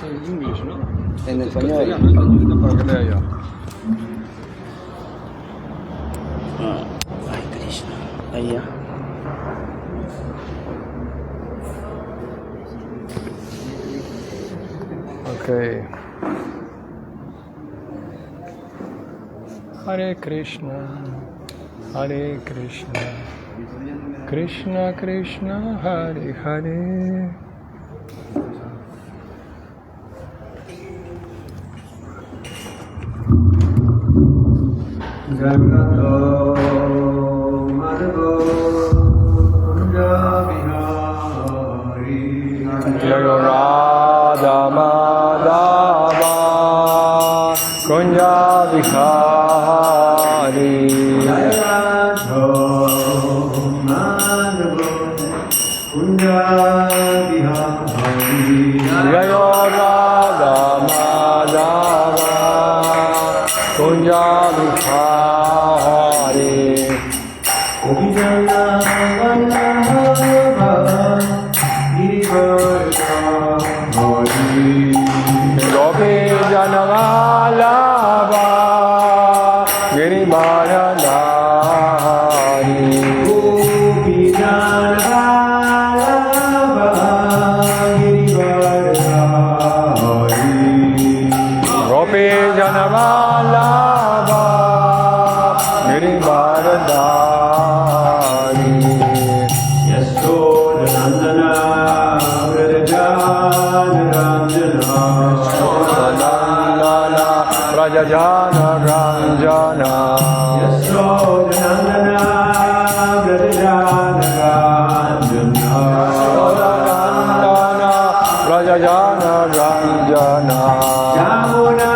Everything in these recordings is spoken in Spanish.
En English, ¿no? En Este es español. castellano, esta para que lea yo. Ay, Krishna. Ahí ya. Okay. Hare Krishna, Krishna Krishna, Hare Hare. Jagannatho Madhavo Kunja Vihari Jayo Radha Madhava Kunja Vihari. Jagannatho Madhavo Kunja Vihari Jayo Radha Madhava Kunja Vihari. Gopijana Vallabha Girivarga Hari Gopi Janavallabha Girivaradhari. Gopijana Vallabha Girivarga Hari Gopi Janavallabha Girivaradhari. Yasodhanandana Vrajajanarandana Nandana Rajajana Ranjana Yasodhanandana Vrajajanarandana Nandana Rajajana Ranjana Yamuna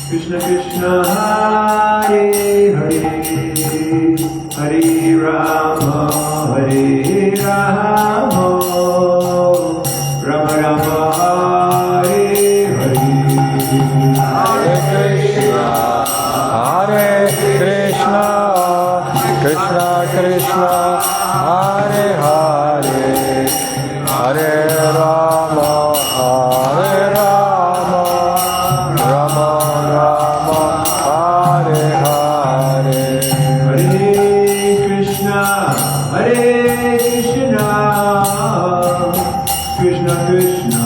Krishna Krishna Hare Hare Hare Rama Hare Rama Rama Rama Hare Hare Hare Krishna, Krishna Krishna, Hare Hare, Hare Rama, Rama Rama, Hare Hare. Hare Krishna, Krishna Krishna,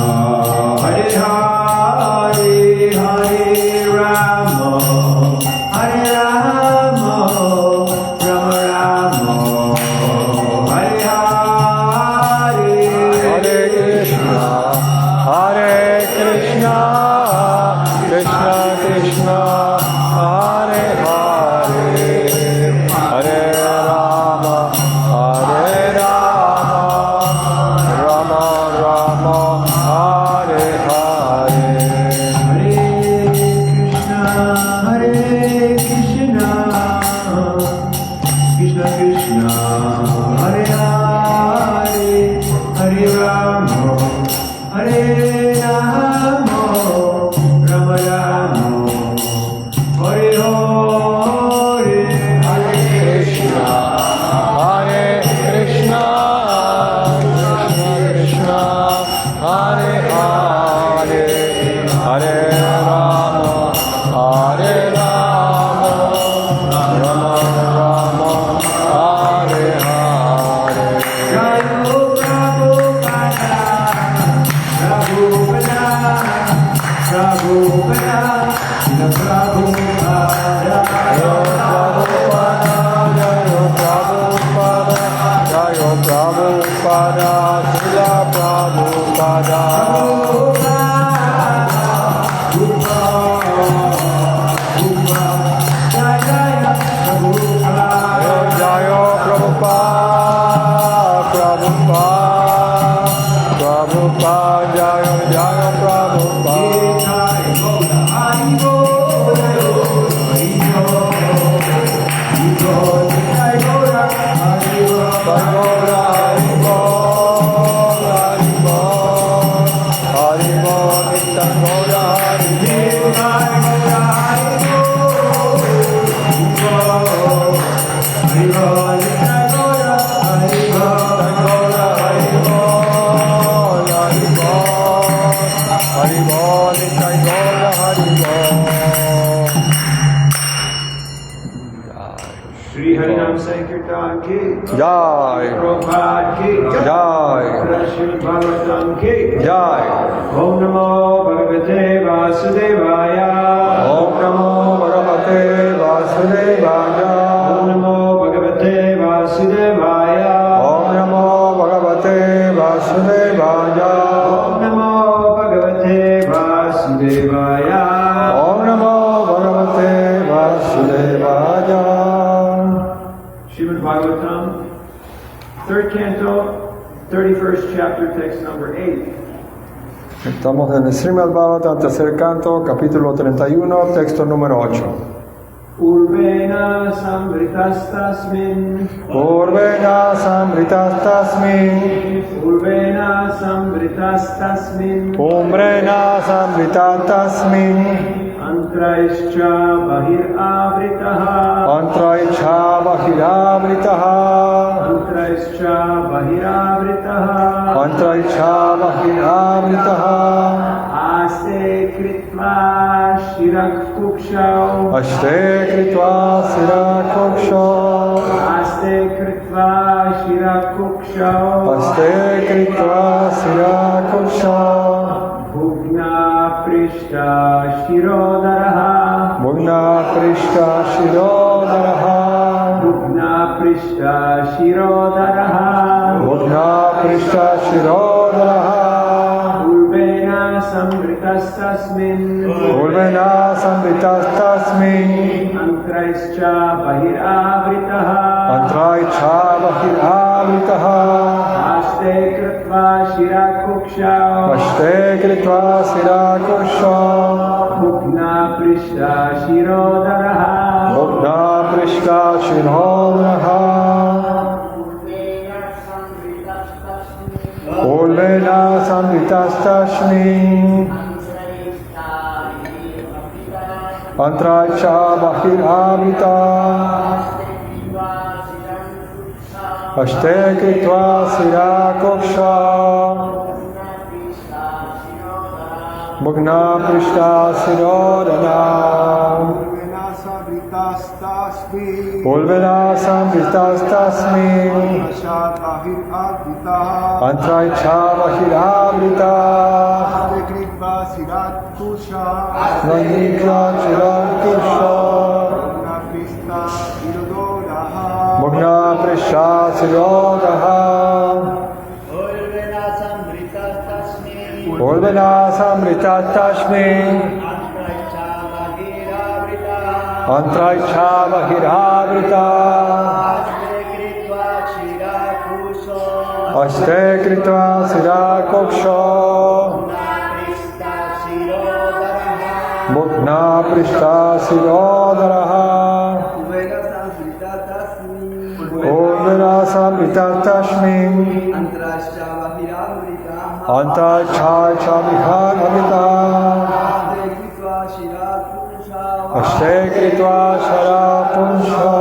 Hare Hare, Hare Rama, Rama Rama, Hare Hare. Hare Krishna, Krishna Krishna, Hare Hare, Hare Rama, Rama Rama, Hare Hare Hare, Hare Rama, Hare Rama, Rama Rama, Hare Hare, Hare Krishna, Hare Krishna, Krishna Krishna, Hare Hare, Hare Rama, Hare Rama, Rama Rama, Hare Hare. Jayo Prabhupada, Prabhupada, Prabhupada, Srila Prabhupada, Jayo Prabhupada, Jayo Prabhupada, Jayo Prabhupada, Srila Prabhupada. Jayo Prabhupada, Prabhupada, Prabhupada, Jayo Jayo Prabhupada. Bhagora Haribo, Haribo, Haribo, Nittangora Haribo. Nittangora Haribo, Haribo, Haribo, Nittangora Haribo. Shri Harinam Sankirtan ki Jai, Prabhupada ki Jai, Srimad Bhagavatam ki Jai. Om Namo Bhagavate Vasudevaya Om Namo Bhagavate Vasudevaya. Om Namo Bhagavate Vasudevaya Om Namo Bhagavate Vasudevaya. Om Namo Bhagavate Vasudevaya Om Namo Bhagavate Vasudevaya. Srimad Bhagavatam, 3rd canto, 31st chapter, text number 8. Estamos en el Srimad Bhagavatam, tercer canto, capítulo 31, texto número 8. Urvena samritastasmin Urvena samritastasmin, Urvena samritastasmin Umbrena samritastasmin, Antraischa bahir avritaha Antraicha Bahiravritaha, Antraischa bahir avritaha Antraicha Bahiravritaha, Aste kritva shirak kukshau Ashte Kritva Sirakoksho, Aste kritva shirak kukshau Ashte Kritva Sirakoksho, Bhugna prishta shirodaraha Bhugna Prishta Shirodaraha, Bhugna prishta shirodaraha Bhugna Prishta Shirodaraha, Urvena samritastasmin Urvena Samritastasmin, Antraischa bahir avritaha Antraicha Bahiravritaha, Aste kritva shirak kukshau Ashte Kritva Sirakoksho, Bhugna prishta shirodaraha Bhugna Prishta Shirodaraha, Urvena Samritastasmin, Antraicha Bahiravrita, Ashte Kritva Sirakoksha, Bhugna Prishta Sirodana, Urvena Samritastasmin, Antraicha Bahiravrita, Nandikla Chirakusha, Bhugna Prishta Sirodaha, Urvena Samritastasmin, Antraicha Bahiravrita, Ashte Kritva Sirakoksho, Bhugna Prishta Sirodaraha, Urvena samritastasmin Antrascha Bahiravrita Antachacha viharabhita Kritva Shirapunsha Ashte kritva sharapunsha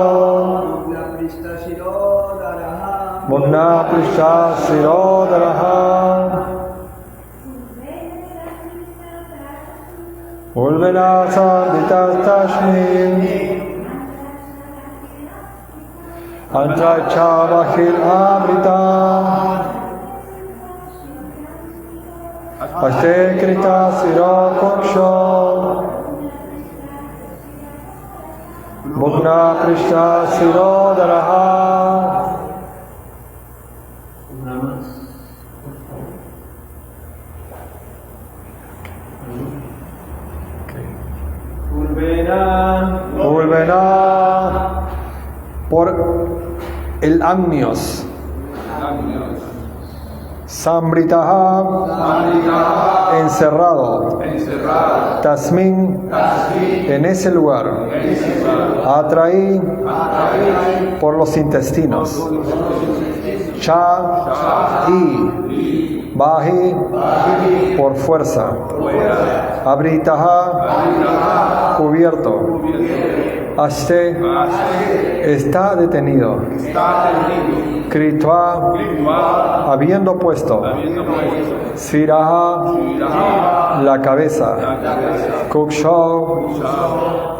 Mugna Prishta Shirodaraha Mugna prishta sirodaraha Ulvena samritastasmin Antacha bahiravrita Ashte krita sirokuksho Mugna prishta sirodaraha Una más. Ulvena. Ulvena por el amnios Sambritaha encerrado Tasmin en ese lugar Atraí por los intestinos Cha y Bahi por fuerza Abritaha cubierto Ashte está detenido Kritva habiendo puesto Siraha la cabeza Kuksho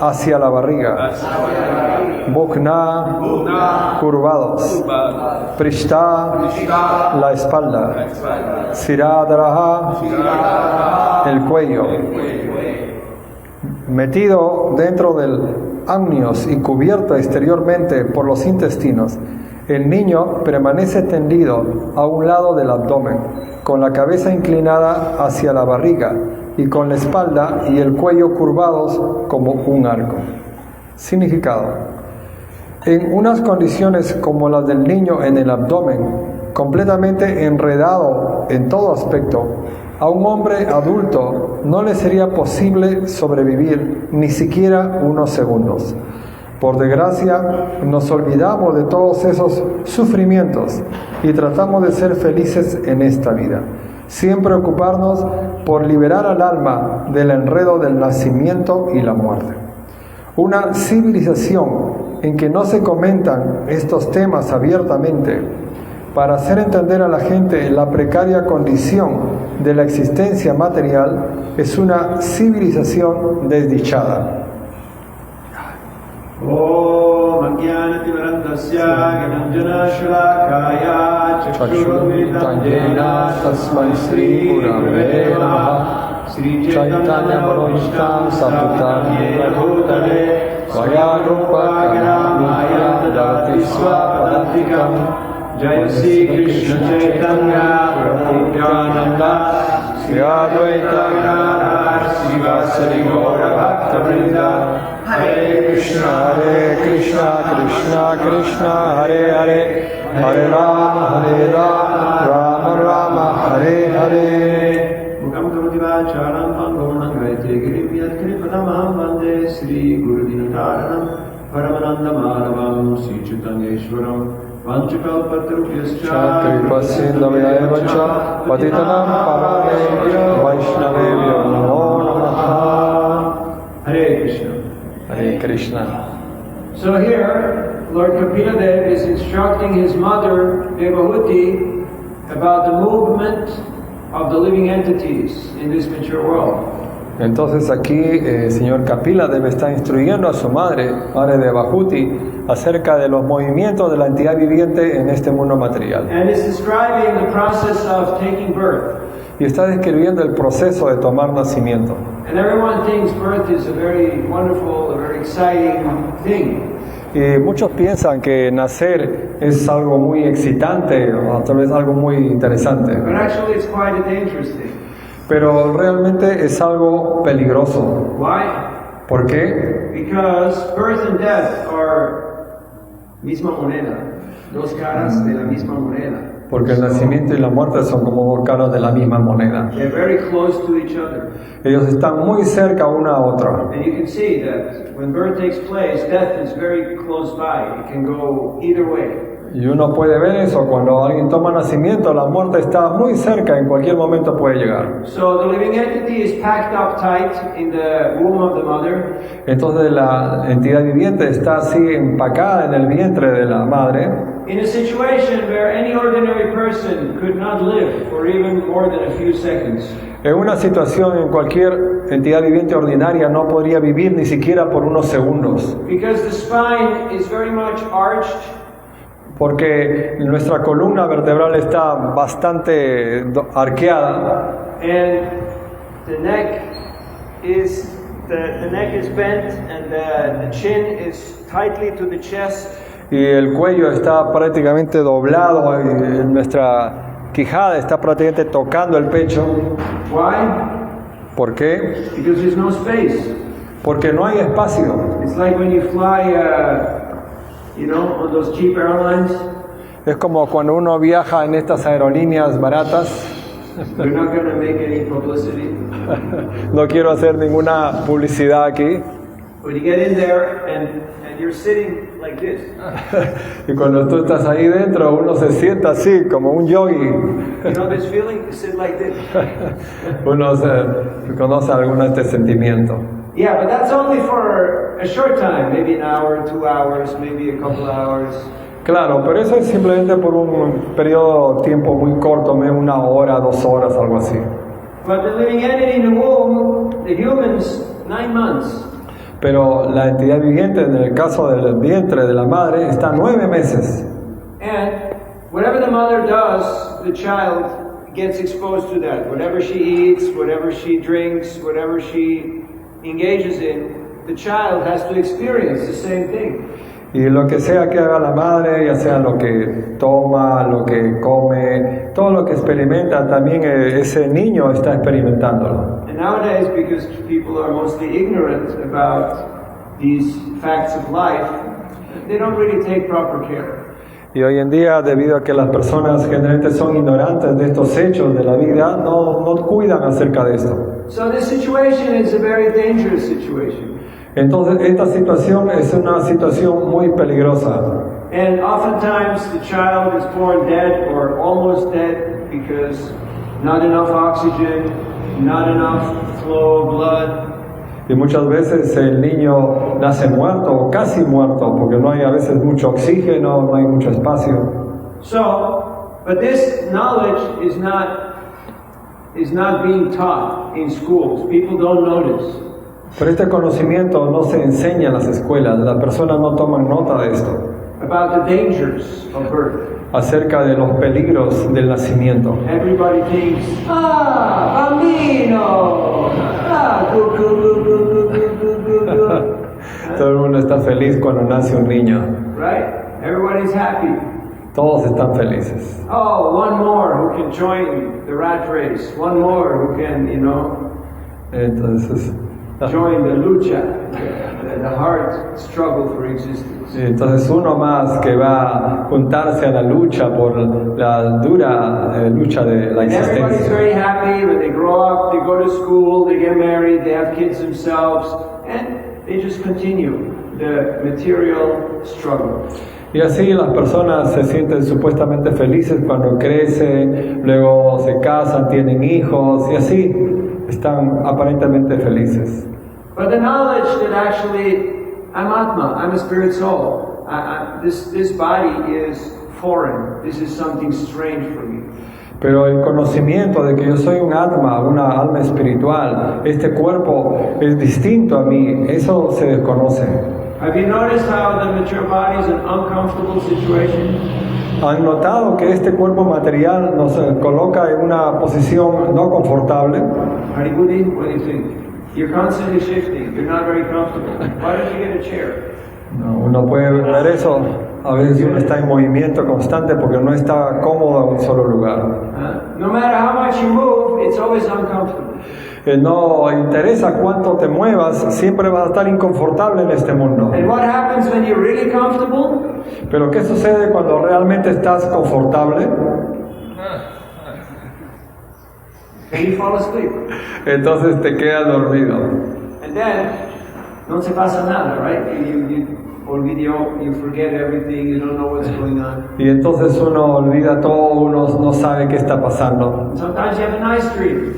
hacia la barriga Bukna curvados Prishta la espalda Siradaraha el cuello metido dentro del amnios y cubierto exteriormente por los intestinos. El niño permanece tendido a un lado del abdomen, con la cabeza inclinada hacia la barriga y con la espalda y el cuello curvados como un arco. Significado: en unas condiciones como las del niño en el abdomen, completamente enredado en todo aspecto, a un hombre adulto no le sería posible sobrevivir ni siquiera unos segundos. Por desgracia, nos olvidamos de todos esos sufrimientos y tratamos de ser felices en esta vida, sin preocuparnos por liberar al alma del enredo del nacimiento y la muerte. Una civilización en que no se comentan estos temas abiertamente, para hacer entender a la gente la precaria condición de la existencia material, es una civilización desdichada. Om Ajnanatimirandasya Gyananjana Shalakaya Chakshurumritam Jena Tasmai Sri Gurave Namaha Sri Chaitanya Manishtam Saputam Yena Bhutale Svaya Rupa Ganamaya Dadati Swapadantikam Jai Sri Krishna Chaitanya Prabhu Nityananda Sri Advaita Gadadhar Srivasadi Gaura Bhakta-vrinda Hare Krishna Krishna Krishna Hare Hare Hare Rama Rama Rama Hare Hare Mukam Karoti Vacharam Pangona Gaite Giripyat Kripanamaham Vande Sri Guru Dinataranam Paramananda Madhavam Sri Chaitanyeshwaram Vanchakalpatrupyascha Kripasindhavyayevacha Patitanam Pavanebhyo Vaishnavebhyo Namo Namaha Hare Krishna. Hare Krishna. So here, Lord Kapila Dev is instructing his mother, Devahuti, about the movement of the living entities in this mature world. Entonces aquí el señor Kapila debe estar instruyendo a su madre Devahuti, acerca de los movimientos de la entidad viviente en este mundo material. And is describing the process of taking birth. Y está describiendo el proceso de tomar nacimiento. And everyone thinks birth is a very wonderful, a very exciting thing. Y muchos piensan que nacer es algo muy excitante o tal vez algo muy interesante. But actually it's quite a dangerous thing. Pero realmente es algo peligroso. Why? ¿Por qué? Because birth and death are misma moneda, dos caras de la misma moneda. Porque el nacimiento y la muerte son como dos caras de la misma moneda. They're very close to each other. Ellos están muy cerca una a otra. And you can see that when birth takes place, death is very close by. It can go either way. Y uno puede ver eso, cuando alguien toma nacimiento, la muerte está muy cerca, en cualquier momento puede llegar. So the living entity is packed up tight in the womb of the mother. Entonces la entidad viviente está así empacada en el vientre de la madre, In a situation where any ordinary person could not live for even more than a few seconds. en una situación en cualquier entidad viviente ordinaria no podría vivir ni siquiera por unos segundos, Because the spine is very much arched, porque nuestra columna vertebral está bastante arqueada and the neck is bent, and the chin is tightly to the chest. y el cuello está prácticamente doblado y nuestra quijada está prácticamente tocando el pecho. Why? ¿Por qué? Because there's no space. Porque no hay espacio. It's like when you fly, on those cheap airlines. Es como cuando uno viaja en estas aerolíneas baratas. We're not going to make any publicity. No quiero hacer ninguna publicidad aquí. When you get in there and you're sitting like this. Y cuando tú estás ahí dentro, uno se sienta así, como un yogi. You know this feeling? You sit like this. Uno conoce alguno de este sentimiento. Yeah, but that's only for a short time, maybe an hour, 2 hours, maybe a couple hours. Claro, pero eso es simplemente por un periodo de tiempo muy corto, 1 hora, 2 horas, algo así. But the living entity in the womb, the humans, 9 months. Pero la entidad viviente, en el caso del vientre de la madre, está 9 meses. And whatever the mother does, the child gets exposed to that. Whatever she eats, whatever she drinks, whatever she engages in, the child has to experience the same thing. Y lo que sea que haga la madre, ya sea lo que toma, lo que come, todo lo que experimenta, también ese niño está experimentándolo. And nowadays, because people are mostly ignorant about these facts of life, they don't really take proper care. Y hoy en día, debido a que las personas generalmente son ignorantes de estos hechos de la vida, no cuidan acerca de esto. So this situation is a very dangerous situation. Entonces, esta situación es una situación muy peligrosa. And oftentimes the child is born dead or almost dead because not enough oxygen, not enough flow of blood. Y muchas veces el niño nace muerto o casi muerto porque no hay a veces mucho oxígeno, no hay mucho espacio. So, but this knowledge is not being taught in schools. People don't notice. Pero este conocimiento no se enseña en las escuelas, las personas no toman nota de esto. About the dangers of birth. Acerca de los peligros del nacimiento. Everybody thinks, bambino, good, good, good, good, good, good, good, good. Todo el mundo está feliz cuando nace un niño. Right? Everybody's happy. Todos están felices. Oh, one more who can join the rat race. One more who can, Entonces, join the lucha, the hard struggle for existence. entonces uno más que va a juntarse a la lucha por la dura lucha de la Everybody's existencia. very happy when they grow up, they go to school, they get married, they have kids themselves, and they just continue the material struggle. Y así las personas se sienten supuestamente felices cuando crecen, luego se casan, tienen hijos y así están aparentemente felices. But the knowledge that actually I'm Atma, I'm a spirit soul. This body is foreign. This is something strange for me. Pero el conocimiento de que yo soy un atma, una alma espiritual, este cuerpo es distinto a mí, eso se desconoce. Have you noticed how the mature body is an uncomfortable situation? ¿Han notado que este cuerpo material nos coloca en una posición no confortable? Haribudi, what do you think? You're constantly shifting. You're not very comfortable. Why don't you get a chair? No, uno puede ver eso. A veces uno está en movimiento constante porque no está cómodo en un solo lugar. No matter how much you move, it's always uncomfortable. No interesa cuánto te muevas, siempre vas a estar inconfortable en este mundo. And what happens when you're really comfortable? Pero ¿qué sucede cuando realmente estás confortable? And you fall asleep. Entonces te quedas dormido. And then, no se pasa nada, right? olvidó, you forget everything, you don't know what's going on. Y entonces uno olvida todo, uno no sabe qué está pasando. Sometimes you have a nice dream,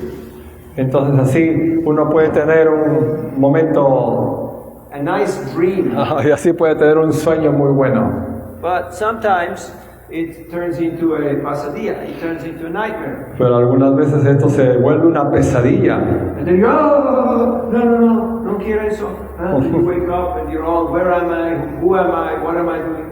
Entonces así uno puede tener un momento, a nice dream, y así puede tener un sueño muy bueno. but sometimes it turns into a pasadilla, it turns into a nightmare. Pero algunas veces esto se vuelve una pesadilla. And then you're, oh, no quiero eso. And you wake up and you're all, where am I, who am I, what am I doing?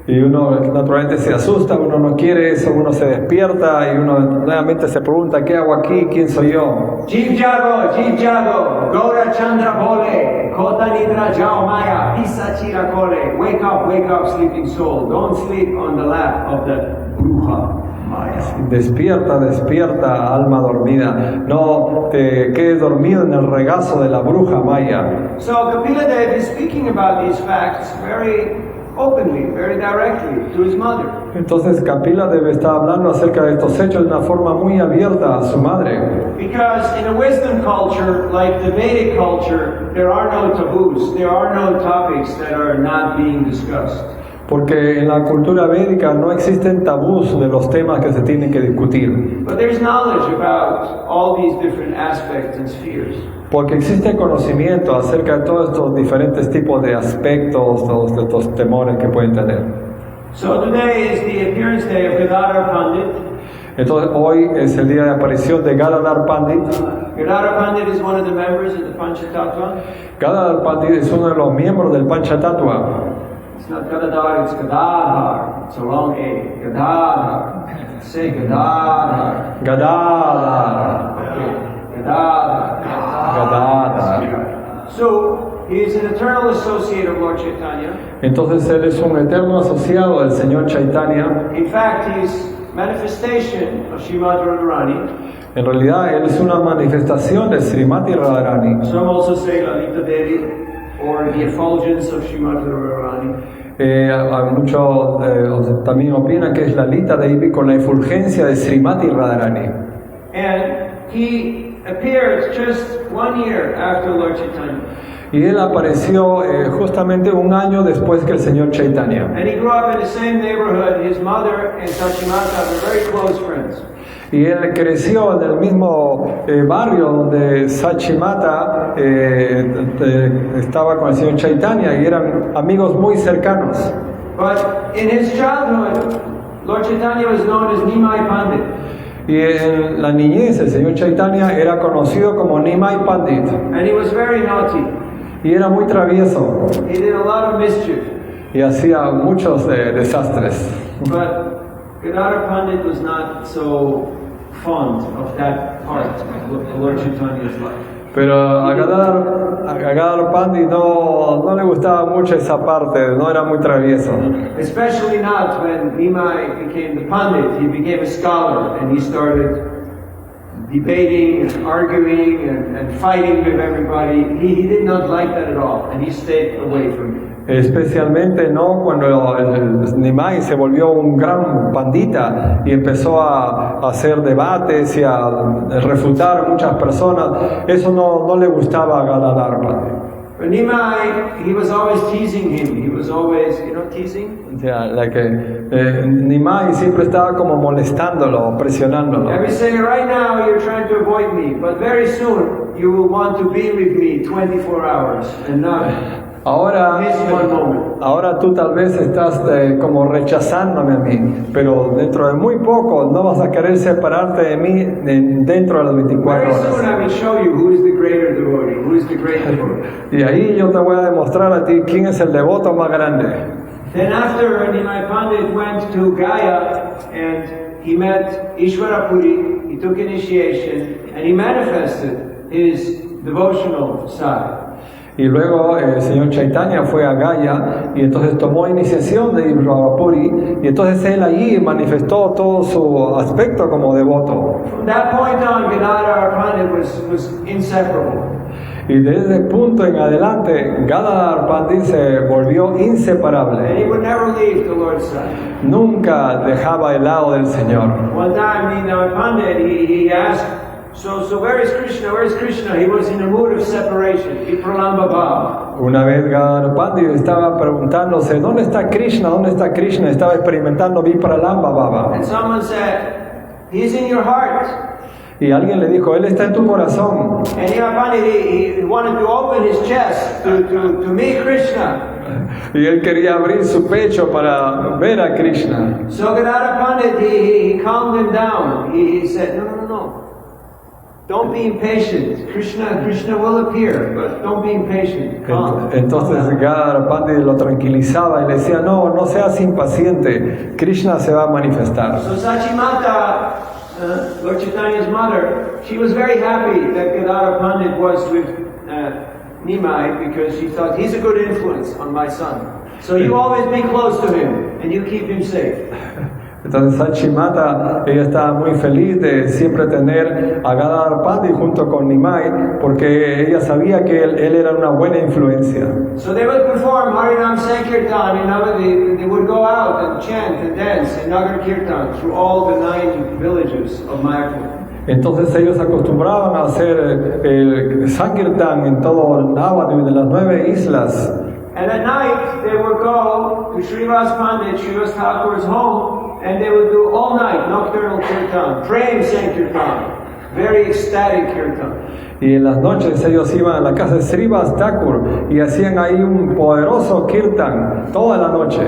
Y uno naturalmente se asusta, uno no quiere eso, uno se despierta y uno nuevamente se pregunta, ¿qué hago aquí? ¿Quién soy yo? Jeev Jago, Gaura Chandra Bole, Kota Nidra Jao Maya, Pisa Chira Kole. Wake up, sleeping soul. Don't sleep on the lap of the Bruja Maya. Despierta, despierta, alma dormida. No te quedes dormido en el regazo de la bruja maya. So Kapila Dev is speaking about these facts very openly, very directly to his mother. Entonces Kapila debe estar hablando acerca de estos hechos de una forma muy abierta a su madre. Because in a wisdom culture, like the Vedic culture, there are no taboos, there are no topics that are not being discussed. Porque en la cultura védica no existen tabús de los temas que se tienen que discutir. But there's knowledge about all these different aspects and spheres. Porque existe conocimiento acerca de todos estos diferentes tipos de aspectos, todos estos temores que pueden tener. So today is the appearance day of Gadadhar Pandit. Entonces hoy es el día de aparición de Gadadhar Pandit. Gadadhar Pandit is one of the members of the Panchatattva. Gadadhar Pandit es uno de los miembros del Panchatattva. It's not Gadadhar, it's Gadadhar. It's a long A. Gadadhar. Say Gadadhar. Gadadhar. Okay. Gadadhar. Gadadhar. So, he is an eternal associate of Lord Chaitanya. Entonces él es un eterno asociado del Señor Chaitanya. In fact, he's manifestation of Srimati Radharani. En realidad él es una manifestación de Srimati Radharani. Some also say Lalita Devi or the effulgence of Srimati Radharani. Muchos también opinan que es Lalita Devi con la efulgencia de Srimati Radharani. And he appeared just 1 year after Lord Chaitanya. Y él apareció justamente un año después que el Señor Chaitanya. And he grew up in the same neighborhood. His mother and Sachimata were very close friends. Y él creció en el mismo barrio donde Sachimata estaba con el Señor Chaitanya y eran amigos muy cercanos. But in his childhood, Lord Chaitanya was known as Nimai Pandit. Y en la niñez el Señor Chaitanya era conocido como Nimai Pandit. And he was very naughty. Y era muy travieso. He did a lot of mischief. Y hacía muchos desastres. But Gadadhar Pandit was not so fond of that part of Lord Chaitanya's life. Pero a Gadadhar Pandit no le gustaba mucho esa parte, no era muy travieso. Especially not when Nimai became the Pandit. He became a scholar and he started debating and arguing and fighting with everybody. He did not like that at all and he stayed away from it. Especialmente no cuando el Nimai se volvió un gran pandita y empezó a hacer debates y a refutar a muchas personas. Eso no le gustaba a Gadadhar Pandit. But Nimai, he was always teasing him. He was always, teasing. O sea, Nimai siempre estaba como molestándolo, presionándolo. Every say, right now you're trying to avoid me, but very soon you will want to be with me 24 hours and not miss one moment. Ahora tú tal vez estás como rechazándome a mí, pero dentro de muy poco no vas a querer separarte de mí dentro de las 24 Very soon I horas. will show you who is the greater devotee, who is the great devotee. Y ahí yo te voy a demostrar a ti quién es el devoto más grande. Then after Nimai Pandit went to Gaya and he met Ishwarapuri, he took initiation and he manifested his devotional side. Y luego el señor Chaitanya fue a Gaya y entonces tomó iniciación de Ishwarapuri y entonces él allí manifestó todo su aspecto como devoto. From that point on, Gadadhar Pandit was inseparable. Y desde ese punto en adelante, Gadadhar Pandit se volvió And he inseparable. would never leave the Lord's side. Nunca dejaba el lado del Señor. One time, Nimai Pandit, he asked So where is Krishna? Where is Krishna? He was in a mood of separation. He pralamba bhava. Una vez Gadadhar Pandit estaba preguntándose, ¿dónde está Krishna? ¿Dónde está Krishna? Estaba experimentando Vipralamba Baba. And someone said, he's in your heart. Y alguien le dijo, él está en tu corazón. And Pandit, he wanted to open his chest to meet Krishna. Y él quería abrir su pecho para ver a Krishna. So Gadadhar Pandit, he calmed him down. He said, no. Don't be impatient. Krishna will appear, but don't be impatient. Calm. Entonces Gadadhar Pandit lo tranquilizaba y le decía, no seas impaciente, Krishna se va a manifestar. So Sachimata, Lord Chaitanya's mother, she was very happy that Gadadhar Pandit was with Nimai because she thought he's a good influence on my son. So you always be close to him and you keep him safe. Entonces Sachimata, ella estaba muy feliz de siempre tener a Gadadhar Pandit junto con Nimai porque ella sabía que él era una buena influencia. So they would perform Harinam Sankirtan in Navadvip, they would go out and chant and dance in Nagar Kirtan through all the 9 villages of Mayapur. Entonces ellos acostumbraban a hacer el Sankirtan en todo Navadvip de las 9 islas. And at night they would go to Srivas Pandit, Srivas Thakur's home, and they would do all night nocturnal kirtan, praying Sankirtan, very ecstatic kirtan. Y en las noches ellos iban a la casa de Srivas Thakur y hacían ahí un poderoso kirtan toda la noche.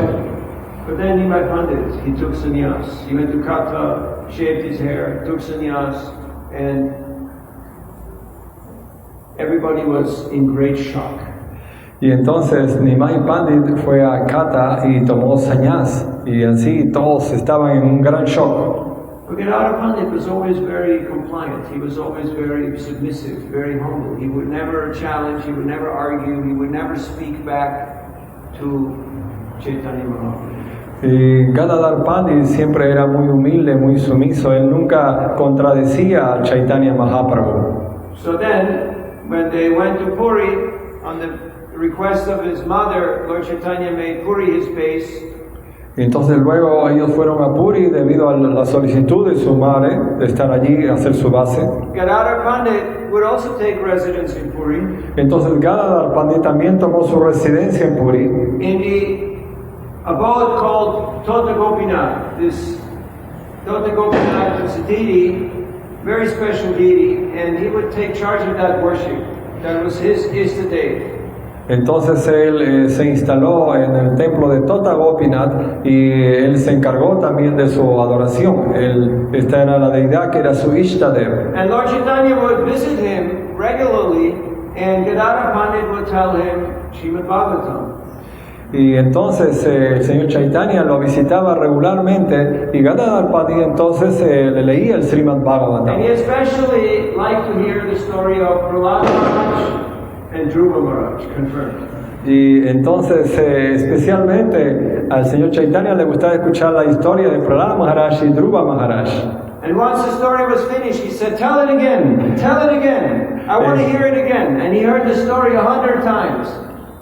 But then Nimai Pandit, he took sannyas. He went to Kata, shaved his hair, took sannyas, and everybody was in great shock. Y entonces Nimai Pandit fue a Kata y tomó sannyas y así todos estaban en un gran shock. But Gadadhar Pandit was always very compliant. He was always very submissive, very humble. He would never challenge, he would never argue, he would never speak back to Chaitanya Mahaprabhu. Y Gadadhar Pandit siempre era muy humilde, muy sumiso. Él nunca contradecía a Chaitanya Mahaprabhu. So then, when they went to Puri, on the request of his mother, Lord Chaitanya made Puri his base. Y entonces luego ellos fueron a Puri debido a la solicitud de su madre de estar allí a hacer su base. Gadadhar Pandit would also take residence in Puri. Entonces Gadadhar Pandit también tomó su residencia en Puri. In the abode called Tota Gopinath. This Tota Gopinath is a deity, very special deity, and he would take charge of that worship. That was his Istadeva. Entonces él se instaló en el templo de Tota Gopinath y él se encargó también de su adoración. Esta era la deidad que era su Ishtadev. And Lord Chaitanya would visit him regularly, and Gadadhar Pandit would tell him Srimad Bhagavatam. Y entonces el señor Chaitanya lo visitaba regularmente y Gadadhar Pandit entonces le leía el Srimad Bhagavatam. And he especially liked to hear the story of Prahlad Maharaj and Dhruva Maharaj, confirmed. Y entonces especialmente al señor Chaitanya le gustaba escuchar la historia de Prahlad Maharaj y Dhruva Maharaj. And once the story was finished, he said, tell it again, I want to hear it again. And he heard the story 100 times.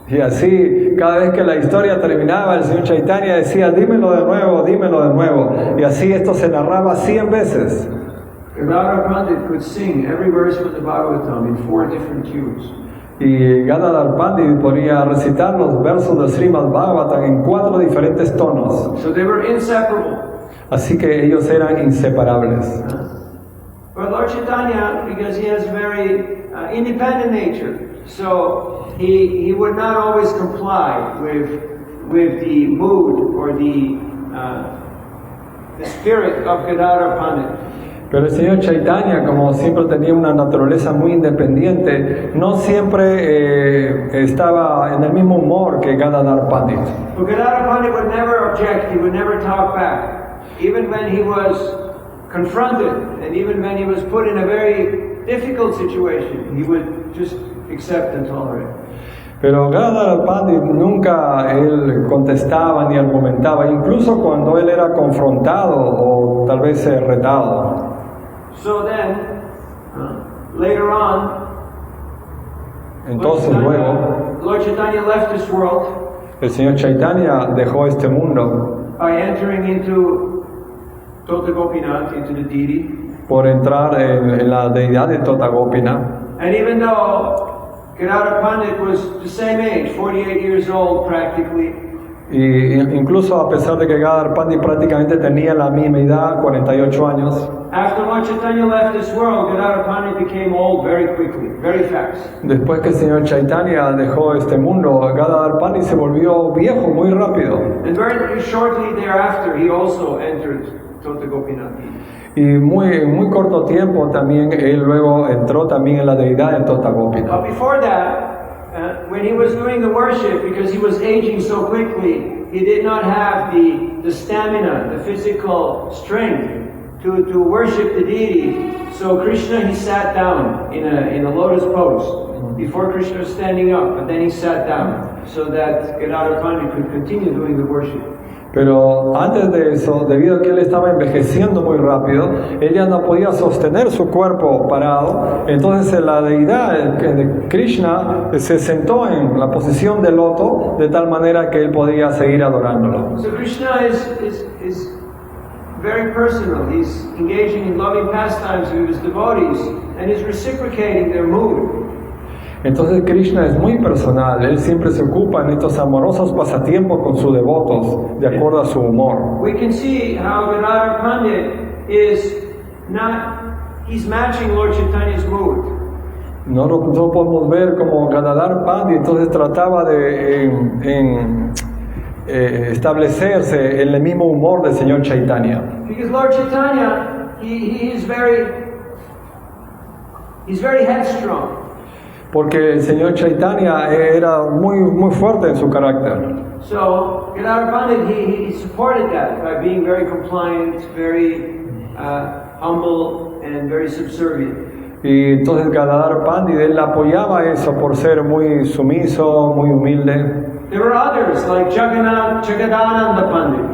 Y así, cada vez que la historia terminaba, el señor Chaitanya decía, dímelo de nuevo, dímelo de nuevo. Y así esto se narraba 100 veces. Gadadhar Pandit could sing every verse from the Bhagavatam in 4 different tunes. Y Gadadhar Pandit podía recitar los versos del Srimad Bhagavatam en 4 diferentes tonos. So they were inseparable. Así que ellos eran inseparables. But Lord Chaitanya, because he has a very independent nature, so he would not always comply with the mood or the spirit of Gadadhar Pandit. Pero el señor Chaitanya, como siempre tenía una naturaleza muy independiente, no siempre estaba en el mismo humor que Gadadhar Pandit. But Gadadhar Pandit would never object, he would never talk back. Even when he was confronted, and even when he was put in a very difficult situation, he would just accept and tolerate. Pero Gadadhar Pandit nunca él contestaba ni argumentaba, incluso cuando él era confrontado o tal vez retado. So then, later on, Entonces luego, Lord Chaitanya left this world el señor Chaitanya dejó este mundo by entering into Tota Gopinath, into the deity. por entrar en la deidad de Tota Gopinath. And even though Gadadhar Pandit was the same age, 48 years old practically, Y incluso a pesar de que Gadadhar Pandit prácticamente tenía la misma edad, 48 años, after Lord Chaitanya left this world, Gadadhar Pandit became old very quickly, very fast. después que el señor Chaitanya dejó este mundo, Gadadhar Pandit se volvió viejo muy rápido. And very shortly thereafter, he also entered Tota Gopinath. Y muy corto tiempo también él luego entró también en la deidad de Tota Gopinath. But before that, when he was doing the worship, because he was aging so quickly, he did not have the stamina, the physical strength to worship the deity. So Krishna, he sat down in a lotus pose. Before Krishna was standing up, but then he sat down so that Gadadhar Pandit could continue doing the worship. Pero antes de eso, debido a que él estaba envejeciendo muy rápido, él ya no podía sostener su cuerpo parado, entonces la deidad de Krishna se sentó en la posición de loto de tal manera que él podía seguir adorándolo. So Krishna is very personal. He's engaging in loving pastimes with his devotees and is reciprocating their mood. Entonces Krishna es muy personal, él siempre se ocupa en estos amorosos pasatiempos con sus devotos, de acuerdo a su humor. We can see how Gadadhar Pandit he's matching Lord Chaitanya's mood. No podemos ver como Gadadhar Pandit entonces trataba de establecerse en el mismo humor del señor Chaitanya. Because Lord Chaitanya, he's very headstrong. Porque el señor Chaitanya era muy fuerte en su carácter. So Gadadhar Pandit, he supported that by being very compliant, very humble, and very subservient. Y entonces Gadadhar Pandit, él apoyaba eso por ser muy sumiso, muy humilde. There were others like Jagadananda Pandit,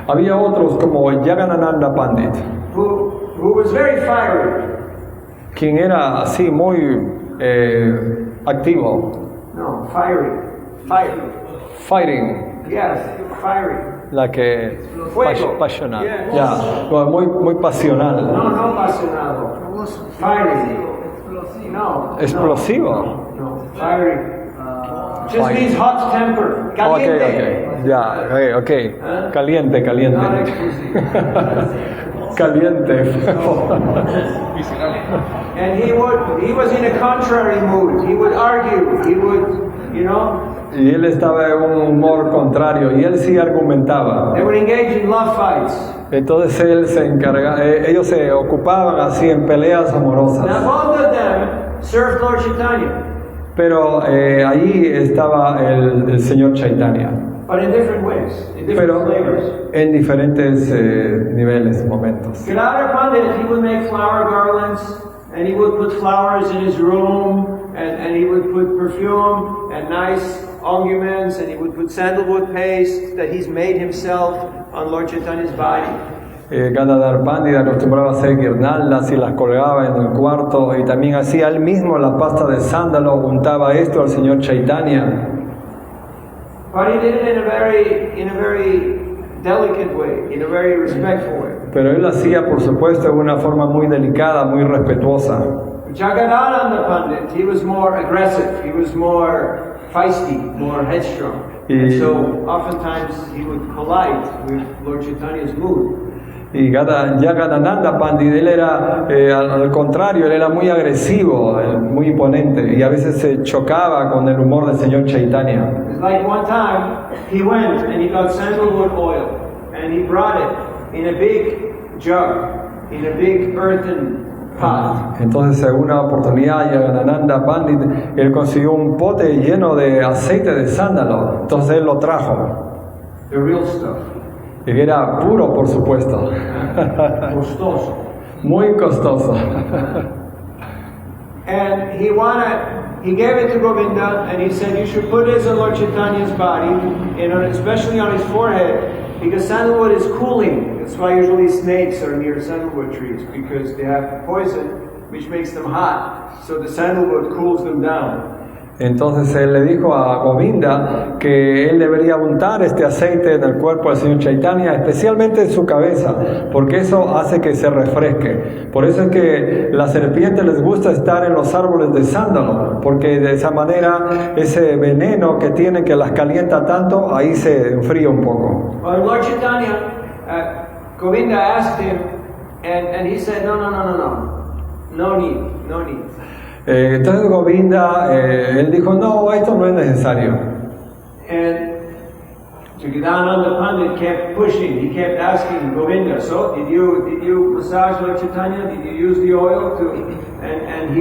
Había otros como Jagadananda Pandit, who was very fiery. quien era así muy activo. No, fiery. Fighting, Yes, fiery. la que Fuego. pasional, Yeah. ya, muy pasional, No apasionado. Fiery. No. explosivo. No, fiery. Just Fire. means hot temper. Caliente. Okay, ya, okay. Caliente. Not explosive. Caliente. And he was in a contrary mood. He would argue. He would, Y él estaba en un humor contrario y él sí argumentaba. they would engage in love fights. Entonces él se encargaba, ellos se ocupaban así en peleas amorosas. Now both of them served Lord Chaitanya, Pero allí estaba el señor Chaitanya, but in different ways, in different pero flavors. en diferentes niveles, momentos. Gadadhar Pandit, he would make flower garlands, and he would put flowers in his room, and he would put perfume and nice unguments, and he would put sandalwood paste that he's made himself on Lord Chaitanya's body. Gadadhar Pandit acostumbraba a hacer guirnaldas y las colgaba en el cuarto y también hacía él mismo la pasta de sándalo, untaba esto al señor Chaitanya. But he did it in a very delicate way, in a very respectful way. Pero él lo hacía, por supuesto, de una forma muy delicada, muy respetuosa. Jagadananda Pandit, he was more aggressive, he was more feisty, more headstrong. And so oftentimes he would collide with Lord Chaitanya's mood. Y Jagadananda Pandit, él era, al contrario, él era muy agresivo, muy imponente, y a veces se chocaba con el humor del señor Chaitanya. It's like one time he went and he got sandalwood oil and he brought it in a big jug, in a big earthen pot. Entonces, en una oportunidad, Jagadananda Pandit, él consiguió un pote lleno de aceite de sándalo, entonces él lo trajo. The real stuff. Y era puro, por supuesto. Costoso. Muy costoso. And he gave it to Govinda and he said, you should put this on Lord Chaitanya's body, especially on his forehead, because sandalwood is cooling. That's why usually snakes are near sandalwood trees, because they have poison which makes them hot. So the sandalwood cools them down. Entonces él le dijo a Govinda que él debería untar este aceite en el cuerpo del Señor Chaitanya, especialmente en su cabeza, porque eso hace que se refresque. Por eso es que las serpientes les gusta estar en los árboles de sándalo, porque de esa manera ese veneno que tienen que las calienta tanto, ahí se enfría un poco. Well, Lord Chaitanya, Govinda asked him, and he said, no need. Entonces Govinda, él dijo, no, esto no es necesario. And Jagadananda Pandit kept pushing. He kept asking Govinda, so did you massage Lord Chaitanya? Did you use the oil to? And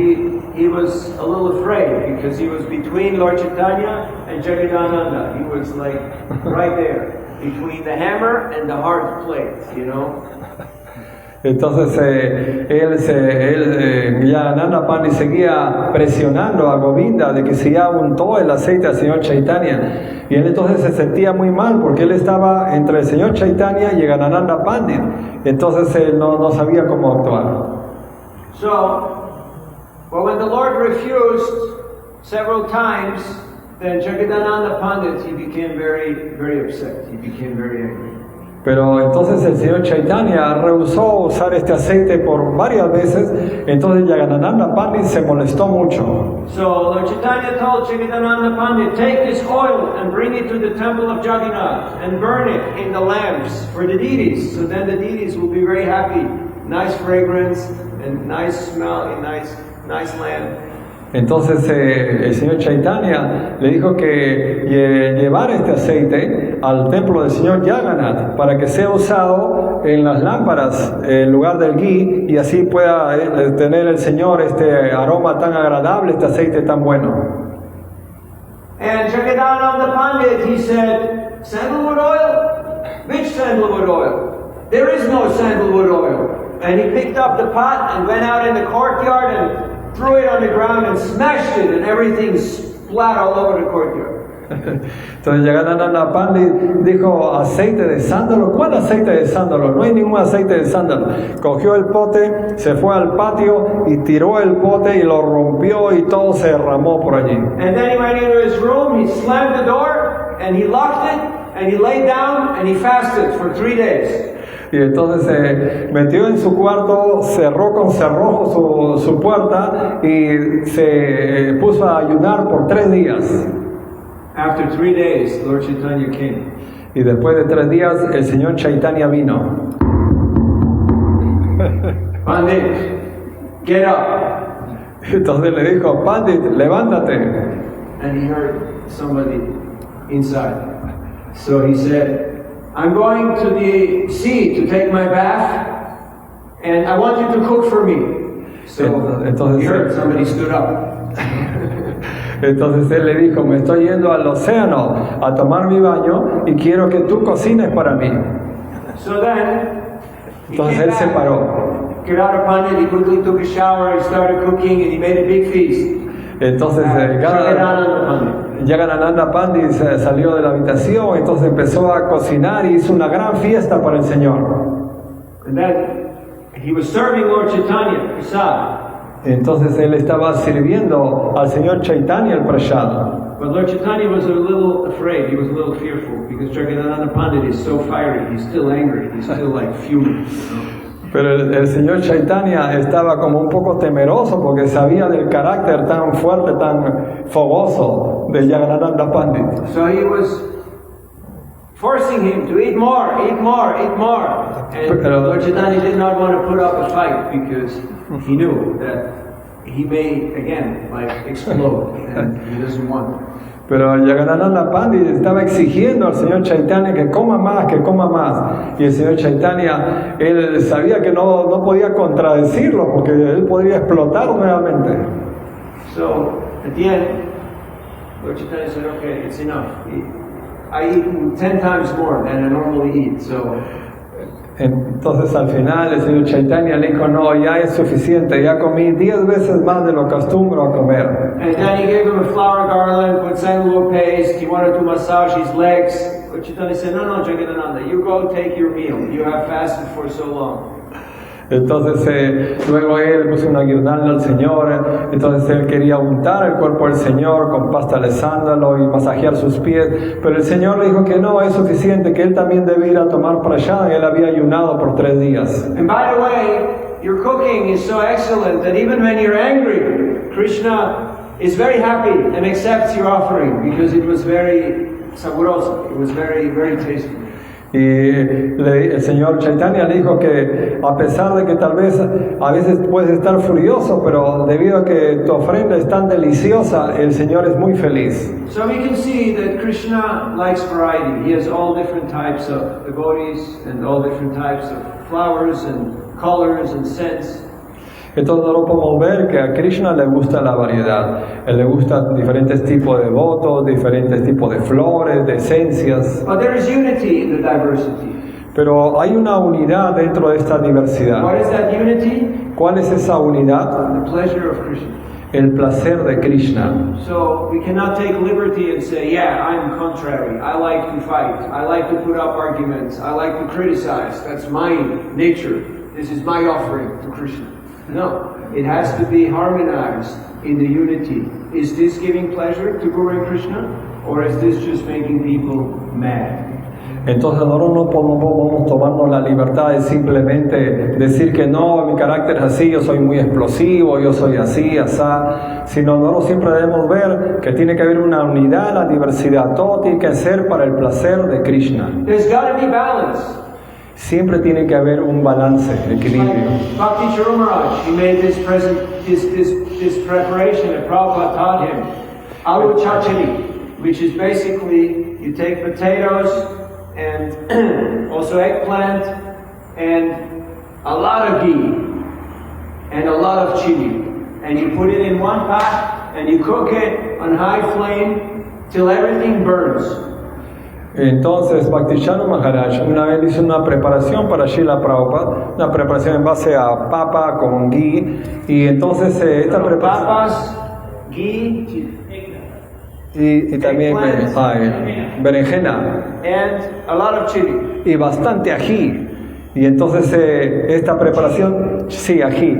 he was a little afraid because he was between Lord Chaitanya and Jagadananda. He was like right there between the hammer and the hard plate, you know. Entonces Jagadananda Pandit seguía presionando a Govinda de que si ya untó el aceite al señor Chaitanya, y él entonces se sentía muy mal porque él estaba entre el señor Chaitanya y Jagadananda Pandit, entonces él no sabía cómo actuar. So, well, when the Lord refused several times, then Jagadananda Pandit, he became very, very upset. He became very angry. Pero entonces el señor Chaitanya rehusó usar este aceite por varias veces, entonces Jagadananda Pandit se molestó mucho. So Lord Chaitanya told Jagadananda Pandit, take this oil and bring it to the temple of Jagannath and burn it in the lamps for the deities. So then the deities will be very happy. Nice fragrance and nice smell and nice lamp. Entonces el señor Chaitanya le dijo que llevar este aceite al templo del señor Jagannath para que sea usado en las lámparas en lugar del ghee, y así pueda tener el señor este aroma tan agradable, este aceite tan bueno. And Jagadananda Pandit, he said, sandalwood oil? Which sandalwood oil? There is no sandalwood oil. And he picked up the pot and went out in the courtyard and threw it on the ground and smashed it, and everything splat all over the courtyard. Entonces Jagadananda Pandit dijo, aceite de sándalo. ¿Cuál aceite de sándalo? No hay ningún aceite de sándalo. Cogió el pote, se fue al patio y tiró el pote y lo rompió y todo se derramó por allí. And then he went into his room, he slammed the door and he locked it and he laid down and he fasted for 3 days. Y entonces se metió en su cuarto, cerró con cerrojo su puerta y se puso a ayunar por 3 días. After 3 days, Lord Chaitanya came. Y después de 3 días, el señor Chaitanya vino. Pandit, get up. Entonces le dijo, Pandit, levántate. And he heard somebody inside. So he said, I'm going to the sea to take my bath, and I want you to cook for me. So he heard somebody stood up. Entonces él le dijo, me estoy yendo al océano a tomar mi baño y quiero que tú cocines para mí. So then, entonces él se paró. Kirara Pandit, he quickly took a shower, he started cooking, and he made a big feast. Entonces Jagadananda Pandit salió de la habitación, entonces empezó a cocinar y hizo una gran fiesta para el Señor. And then he was serving Lord Chaitanya prasad. Entonces él estaba sirviendo al señor Chaitanya el prasad. But Lord Chaitanya was a little afraid, he was a little fearful, because Jagadananda Pandit is so fiery, he's still angry, he's still like fuming, you know? Pero el señor Chaitanya estaba como un poco temeroso porque sabía del carácter tan fuerte, tan fogoso de Jagadananda Pandit. So he was forcing him to eat more, eat more, eat more. And Lord Chaitanya did not want to put up a fight because he knew that he may again like explode and he doesn't want it. Pero Jagadananda Pandit estaba exigiendo al señor Chaitanya que coma más, que coma más. Y el señor Chaitanya, él sabía que no podía contradecirlo porque él podría explotar nuevamente. So, at the end, Lord Chaitanya said, okay, it's enough. I eat 10 times more than I normally eat, so... Entonces al final el señor Chaitanya le dijo, no, ya es suficiente, ya comí 10 veces más de lo que acostumbro a comer. And then he gave him a flower garland with sandalwood paste. He wanted to massage his legs. But Chaitanya said, no, Jagadananda, you go take your meal. You have fasted for so long. Entonces luego él puso una guirnalda al Señor, entonces él quería untar el cuerpo del Señor con pasta de sándalo y masajear sus pies, pero el Señor le dijo que no es suficiente, que él también debe ir a tomar prashad. Él había ayunado por 3 días. And by the way, your cooking is so excellent that even when you're angry, Krishna is very happy and accepts your offering because it was very sabroso, it was very, very tasty. Y el Señor Chaitanya dijo que a pesar de que tal vez a veces puedes estar furioso, pero debido a que tu ofrenda es tan deliciosa, el Señor es muy feliz. So we can see that Krishna likes variety. He has all different types of devotees and all different types of flowers and colors and scents. Entonces nosotros podemos ver que a Krishna le gusta la variedad. Él le gustan diferentes tipos de votos, diferentes tipos de flores, de esencias. But there is unity in the diversity. Pero hay una unidad dentro de esta diversidad. What is that unity? ¿Cuál es esa unidad? The pleasure of Krishna. El placer de Krishna. So we cannot take liberty and say, yeah, I'm contrary. I like to fight. I like to put up arguments. I like to criticize. That's my nature. This is my offering to Krishna. No, it has to be harmonized in the unity. Is this giving pleasure to Guru and Krishna? Or is this just making people mad? Entonces nosotros no podemos tomarnos la libertad de simplemente decir que no, mi carácter es así, yo soy muy explosivo, yo soy así, asá, sino nosotros siempre debemos ver que tiene que haber una unidad, la diversidad, todo tiene que ser para el placer de Krishna. There's got to be balance. Siempre tiene que haber un balance, equilibrio. Bhakti Charu Maharaj, he made this preparation that Prabhupada taught him, Alu Chachani, which is basically you take potatoes and also eggplant and a lot of ghee and a lot of chili, and you put it in one pot and you cook it on high flame till everything burns. Entonces Bhakti Charu Maharaj una vez hizo una preparación para Srila Prabhupada, una preparación en base a papa con ghee, y entonces esta preparación... Papas, ghee, y también berenjena and a lot of chili. y bastante ají. Y entonces esta preparación, sí, ají,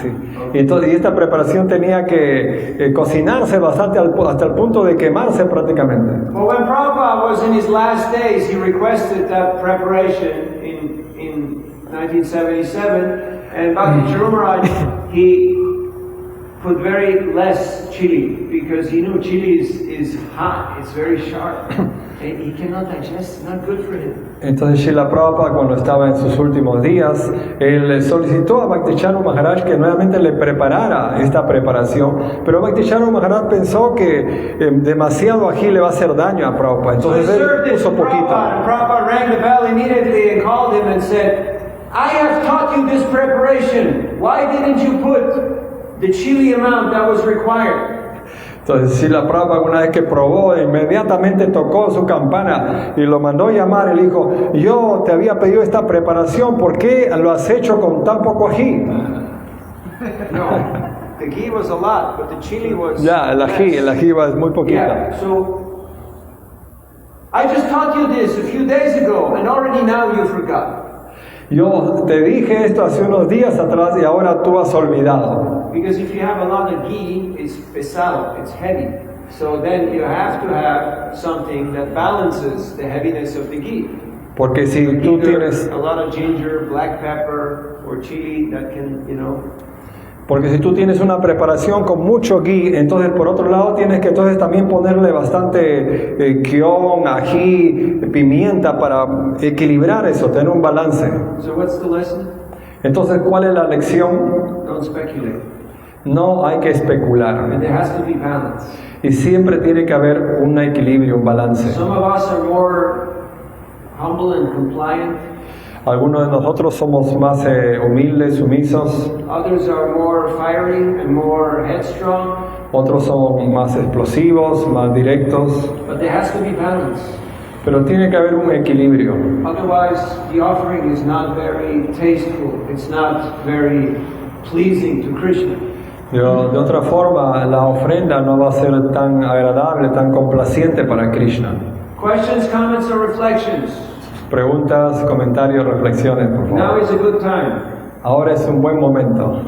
sí. Y entonces esta preparación tenía que cocinarse bastante hasta el punto de quemarse prácticamente. But when Prabhupada was in his last days, he requested that preparation in 1977, and Bhakti Charu Maharaj, he put very less chili because he knew chili is hot, it's very sharp, and he cannot digest, it's not good for him. Entonces Srila Prabhupada, cuando estaba en sus últimos días, él solicitó a Bhakti Charu Maharaj que nuevamente le preparara esta preparación, pero Bhakti Charu Maharaj pensó que demasiado ají le va a hacer daño a Prabhupada, entonces él puso poquito. Prabhupada rang the bell immediately and called him and said, I have taught you this preparation, why didn't you put the chili amount that was required? Entonces Srila Prabhupada, una vez que probó, inmediatamente tocó su campana y lo mandó llamar. Él dijo, yo te había pedido esta preparación, ¿por qué lo has hecho con tan poco ají? No, the ghee was a lot, but the chili was... Ya, el ají es muy poquito. Yeah, so I just taught you this a few days ago, and already now you forgot. Yo te dije esto hace unos días atrás y ahora tú has olvidado. Because if you have a lot of ghee, it's pesado, it's heavy. So then you have to have something that balances the heaviness of the ghee. Porque si tú tienes... a lot of ginger, black pepper, or chili that can, Porque si tú tienes una preparación con mucho ghee, entonces por otro lado tienes que entonces también ponerle bastante kion, ají, pimienta para equilibrar eso, tener un balance. So what's the lesson? Entonces, ¿cuál es la lección? Don't speculate. No hay que especular. And there has to be balance. Y siempre tiene que haber un equilibrio, un balance. Some of us are more humble and compliant. Algunos de nosotros somos más humildes, sumisos. Others are more fiery and more headstrong. Otros son más explosivos, más directos. But there has to be balance. Pero tiene que haber un equilibrio. Otherwise, the offering is not very tasteful. It's not very pleasing to Krishna. De otra forma, la ofrenda no va a ser tan agradable, tan complaciente para Krishna. Questions, comments, or reflections? Preguntas, comentarios, reflexiones, por Now favor. is a good time. Ahora es un buen momento.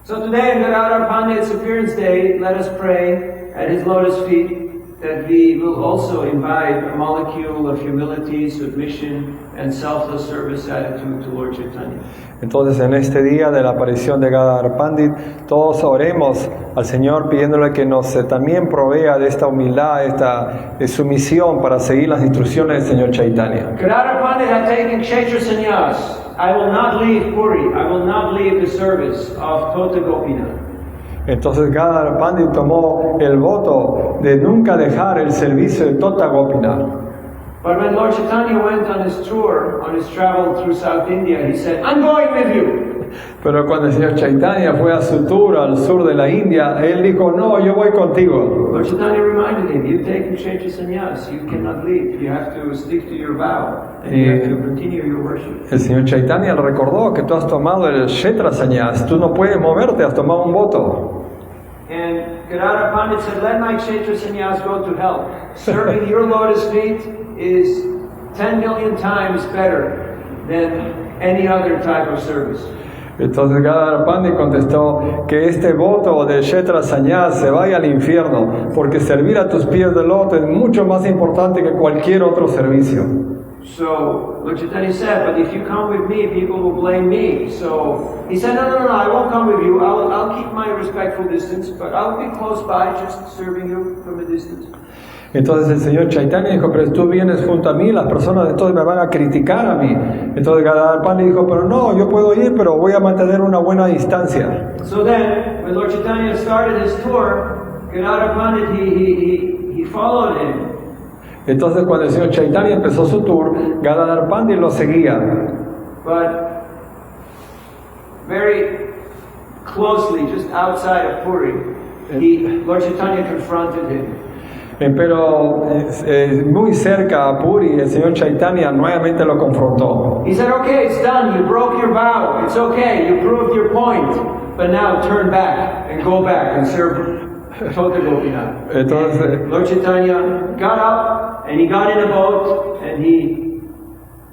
So today on Gadadhar Pandit's appearance day, let us pray at his lotus feet that we will also imbibe a molecule of humility, submission, and selfless service attitude to Lord Chaitanya. Entonces, en este día de la aparición de Gadadhar Pandit, todos oremos al Señor pidiéndole que nos también provea de esta humildad, esta sumisión para seguir las instrucciones del Señor Chaitanya. Gadadhar Pandit had taken Kshetra Sannyas. I will not leave Puri. I will not leave the service of Tota Gopinath. Entonces Gadadhar Pandit tomó el voto de nunca dejar el servicio de Tota Gopinath. But when Lord Chaitanya went on his tour, on his travel through South India, he said, I'm going with you. Pero cuando el Señor Chaitanya fue a su tour al sur de la India, él dijo, no, yo voy contigo. Lord Chaitanya reminded him, you've taken Kshetra Sannyas, you cannot leave, you have to stick to your vow, and you have to continue your worship. El Señor Chaitanya le recordó que tú has tomado el Kshetra Sannyas, tú no puedes moverte, has tomado un voto. And Gadadhar Pandit said, let my Kshetra Sannyas go to hell. Serving your lotus feet is 10 million times better than any other type of service. Entonces Gadadhar Pandit contestó que este voto de Kshetra Sannyas se vaya al infierno, porque servir a tus pies de loto es mucho más importante que cualquier otro servicio. So Lord Chaitanya said, but if you come with me, people will blame me. So he said, no, I won't come with you. I'll keep my respectful distance, but I'll be close by, just serving you from a distance. Entonces el Señor Chaitanya dijo, pero tú vienes junto a mí, las personas de todos me van a criticar a mí. Entonces Gadadhar Pandit dijo, pero no, yo puedo ir, pero voy a mantener una buena distancia. So then, when Lord Chaitanya started his tour, Gadadhar Pandit, he followed him. Entonces cuando el Señor Chaitanya empezó su tour, Gadadhar Pandit lo seguía. But very closely, just outside of Puri, Lord Chaitanya confronted him. Pero muy cerca a Puri, el Señor Chaitanya nuevamente lo confrontó. He said, okay, it's done. You broke your vow. It's okay. You proved your point. But now turn back and go back and serve Tota Gopinath. Entonces, Lord Chaitanya got up and he got in a boat and he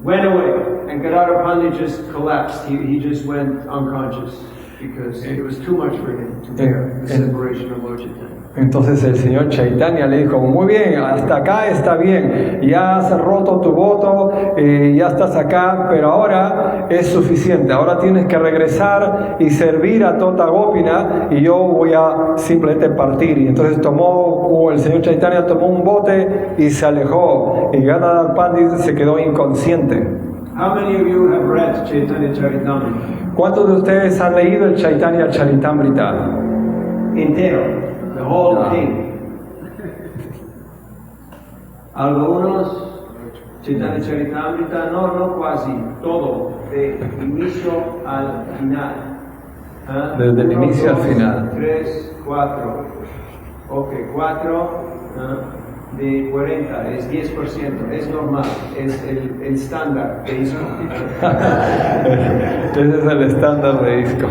went away. And Gadadhar Pandit just collapsed. He just went unconscious because it was too much for him to bear the separation of Lord Chaitanya. Entonces el Señor Chaitanya le dijo, muy bien, hasta acá está bien, ya has roto tu voto, ya estás acá, pero ahora es suficiente, ahora tienes que regresar y servir a Tota Gopinath y yo voy a simplemente partir. Y entonces el Señor Chaitanya tomó un bote y se alejó, y Gadadhar Pandit se quedó inconsciente. How many of you have read Chaitanya Charitamrita? ¿Cuántos de ustedes han leído el Chaitanya Charitamrita? Entero. The whole thing. Algunos, Chaitanya Charitamrita, no casi, todo, de inicio al final. Desde el inicio al final. 3, 4. Ok, 4 de 40, es 10%, es normal, es el estándar de ISKCON. Ese es el estándar de ISKCON.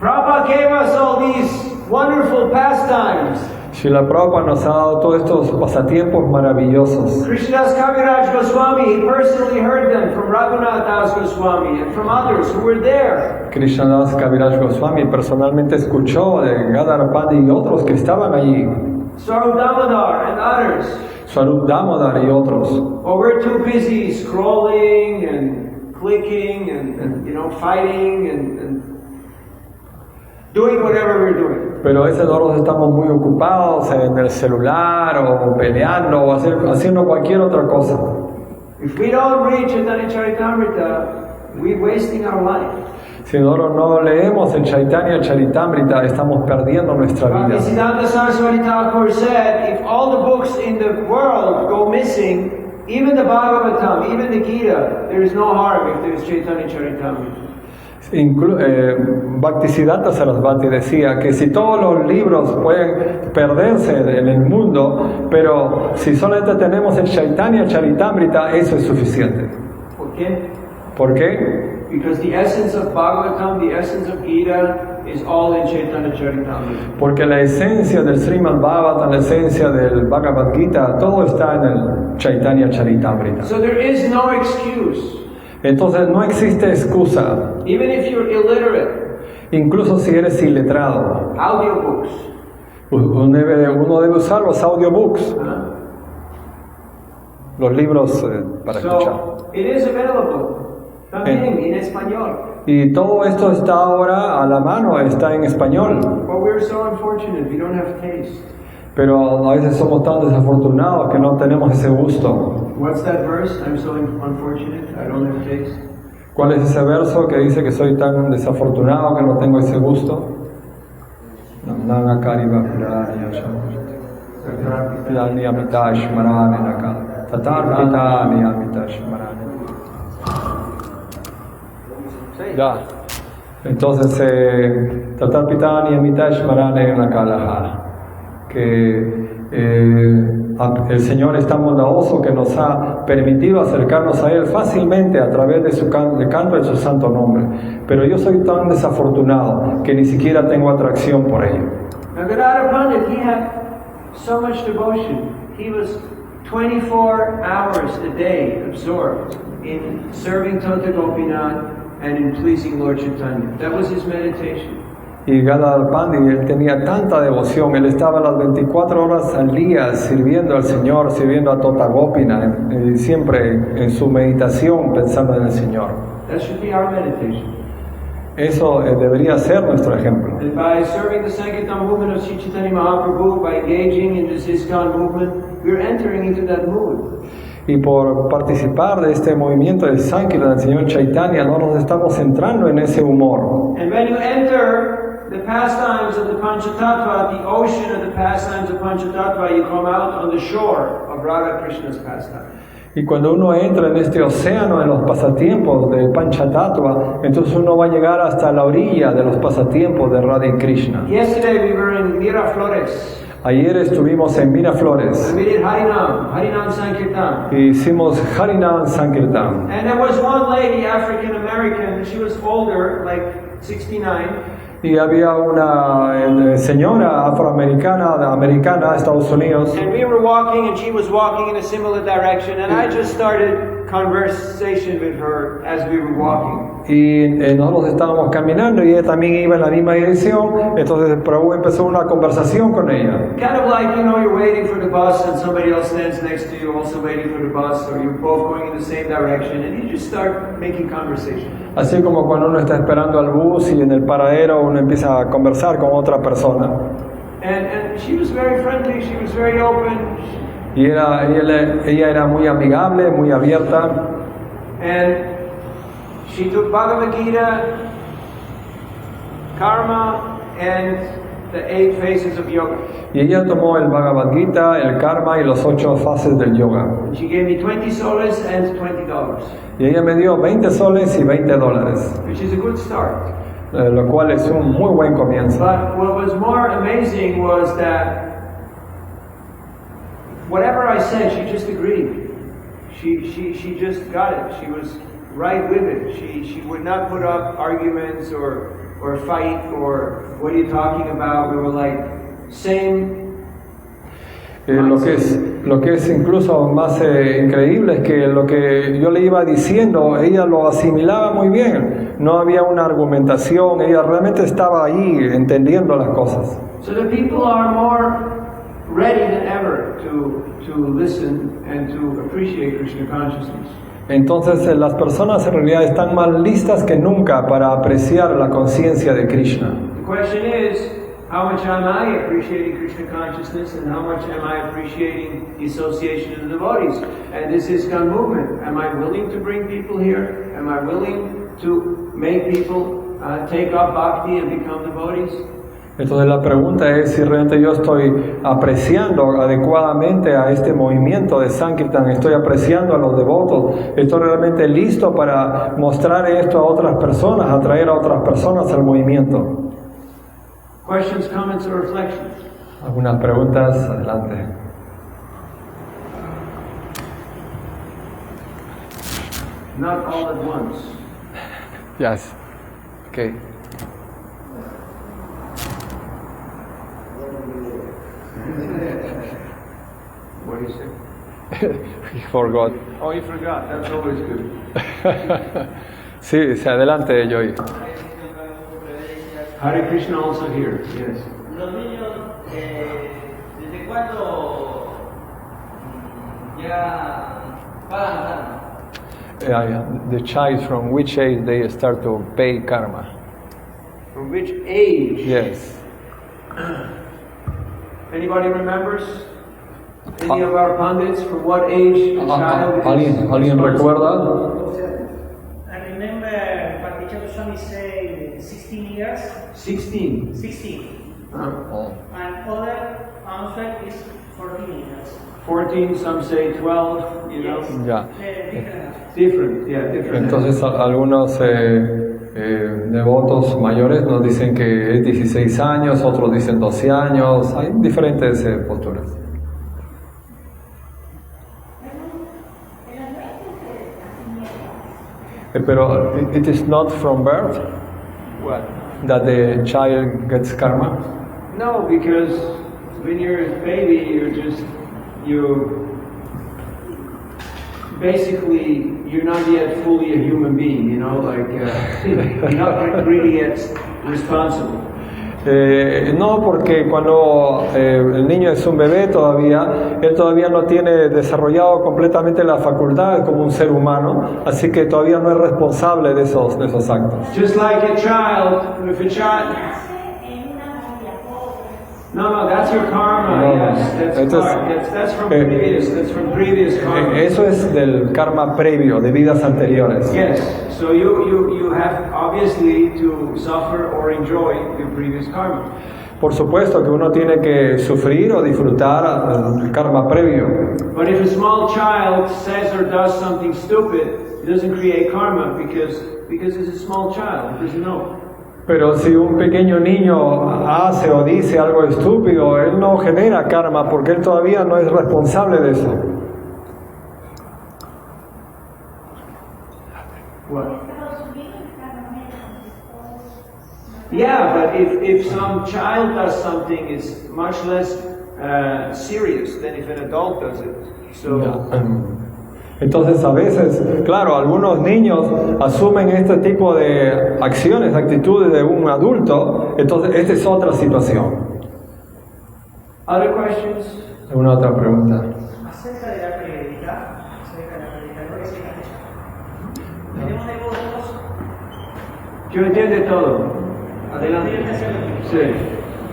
Prabhupada gave us all these wonderful pastimes. Srila Prabhupada nos ha dado todos estos pasatiempos maravillosos. Krishnadas Kaviraj Goswami, he personally heard them from Raghunath Das Goswami and from others who were there. Krishnadas Kaviraj Goswami personalmente escuchó de Gadadhar Pandit y otros que estaban allí. Swarup Damodar and others. Swarup Damodar y otros. Oh, we're too busy scrolling and clicking and fighting and doing whatever we're doing. Pero a veces nosotros estamos muy ocupados en el celular o peleando o haciendo cualquier otra cosa. If we don't read Chaitanya Charitamrita, we're wasting our life. Si nosotros no leemos el Chaitanya Charitamrita, estamos perdiendo nuestra vida. Bhaktisiddhanta Saraswati Thakur said, if all the books in the world go missing, even the Bhagavatam, even the Gita, there is no harm if there is Chaitanya Charitamrita. Bhaktisiddhanta Saraswati decía que si todos los libros pueden perderse en el mundo, pero si solamente tenemos el Chaitanya Charitamrita, eso es suficiente. ¿Por qué? ¿Por qué? Because the essence of Bhagavatam, the essence of Gita, is all in Chaitanya Charitamrita. Porque la esencia del Srimad Bhagavatam, la esencia del Bhagavad Gita, todo está en el Chaitanya Charitamrita. So there is no excuse. Entonces no existe excusa, Even if you're illiterate, incluso si eres iletrado. audiobooks. Uno debe usar los audiobooks, los libros para escuchar. So it is available. También en español. Y todo esto está ahora a la mano, está en español. But we're so unfortunate, we don't have taste. Pero a veces somos tan desafortunados que no tenemos ese gusto. What's that verse? I'm so unfortunate, I don't have taste. ¿Cuál es ese verso que dice que soy tan desafortunado que no tengo ese gusto? Ya. Entonces, Tatar Pitani Amitash Marane Nakalaha. Que el Señor es tan bondadoso que nos ha permitido acercarnos a Él fácilmente a través de del canto de su santo nombre. Pero yo soy tan desafortunado que ni siquiera tengo atracción por ello. Now Gadadhar Pandit, he had so much devotion. He was 24 hours a day absorbed in serving Tota Gopinath and in pleasing Lord Chaitanya. That was his meditation. Y Gadadhar Pandit, él tenía tanta devoción, él estaba las 24 horas al día sirviendo al Señor, sirviendo a Tota Gopinath, siempre en su meditación pensando en el Señor. That should be our meditation. Eso debería ser nuestro ejemplo. And by serving the Sankirtan movement of Sri Chaitanya Mahaprabhu, by engaging in this ISKCON movement, we're entering into that mood. Y por participar de este movimiento de Sankirtan del Señor Chaitanya, no nos estamos entrando en ese humor. And when you enter the pastimes of the Panchatattva, the ocean of the pastimes of Panchatattva, you come out on the shore of Radha Krishna's pastime. Y cuando uno entra en este océano de los pasatiempos del Panchatattva, entonces uno va a llegar hasta la orilla de los pasatiempos de Radha y Krishna. Yesterday we were in Miraflores. Ayer estuvimos en Miraflores And we did Harinam Sankirtan. y hicimos Harinam Sankirtan. And there was one lady, African American, she was older, like 69. Y había una señora afroamericana, americana de Estados Unidos. And we were walking and she was walking in a similar direction. And I just started conversation with her as we were walking. Y nosotros estábamos caminando y ella también iba en la misma dirección. Entonces Prabhu empezó una conversación con ella. Kind of like, you know, you're waiting for the bus and somebody else stands next to you also waiting for the bus, or you're both going in the same direction and you just start making conversation. Así como cuando uno está esperando al bus y en el paradero uno empieza a conversar con otra persona. And she was very friendly, she was very open. Y ella era muy amigable, muy abierta. And she took Bhagavad Gita, Karma, and the 8 phases of yoga. Y ella tomó el Bhagavad Gita, el Karma y los 8 fases del yoga. And she gave me 20 soles and $20, Y ella me dio 20 soles y $20, which is a good start. Lo cual es un muy buen comienzo. But what was more amazing was that whatever I said, she just agreed. She just got it. She was right with it. She would not put up arguments or fight or what are you talking about? We were like same. Lo que es incluso más increíble es que lo que yo le iba diciendo, ella lo asimilaba muy bien. No había una argumentación, ella realmente estaba ahí entendiendo las cosas. So the people are more ready than ever to listen and to appreciate Krishna consciousness. Entonces las personas en realidad están más listas que nunca para apreciar la conciencia de Krishna. The question is, how much am I appreciating Krishna consciousness and how much am I appreciating the association of the devotees? And this ISKCON movement, am I willing to bring people here? Am I willing to make people take up bhakti and become devotees? Entonces la pregunta es si realmente yo estoy apreciando adecuadamente a este movimiento de Sankirtan, estoy apreciando a los devotos, estoy realmente listo para mostrar esto a otras personas, atraer a otras personas al movimiento. Questions, comments, or reflections? Algunas preguntas, adelante. Not all at once. Yes. Okay. What do you say? He forgot. Oh, you forgot. That's always good. Sí, adelante, Joy. Hare Krishna also here. Yes. Los niños, ¿desde cuándo ya pagan karma? The child, from which age they start to pay karma? From which age? Yes. Anybody remembers? Any of our pundits? From what age a child ¿Alguien recuerda? I remember Patichatu Swami say 16 years. 16. 16. Oh. And other answer is 14 years. 14, some say 12, you know. Ya. Different, yeah, different. Entonces algunos devotos mayores nos dicen que es 16 años, otros dicen 12 años, hay diferentes posturas. Pero it is not from birth What? that the child gets karma. No, because when you're a baby, you're not yet fully a human being, you know, like you're not really yet responsible. No, porque cuando el niño es un bebé todavía, él todavía no tiene desarrollado completamente la facultad como un ser humano, así que todavía no es responsable de esos actos. Just like a child, if a child... No, that's your karma, No, yes, that's from previous karma. Eso es del karma previo, de vidas anteriores. Yes, so you have obviously to suffer or enjoy your previous karma. Por supuesto que uno tiene que sufrir o disfrutar el karma previo. But if a small child says or does something stupid, it doesn't create karma because it's a small child, it doesn't know. Pero si un pequeño niño hace o dice algo estúpido, él no genera karma porque él todavía no es responsable de eso. What? Yeah, but if some child does something, it's much less serious than if an adult does it. So. Entonces a veces, claro, algunos niños asumen este tipo de acciones, actitudes de un adulto, entonces esta es otra situación. Other questions? ¿Alguna otra pregunta? Acerca de la prédica, no es en castellano. Tenemos devotos. Yo entiendo todo. Adelante. Sí.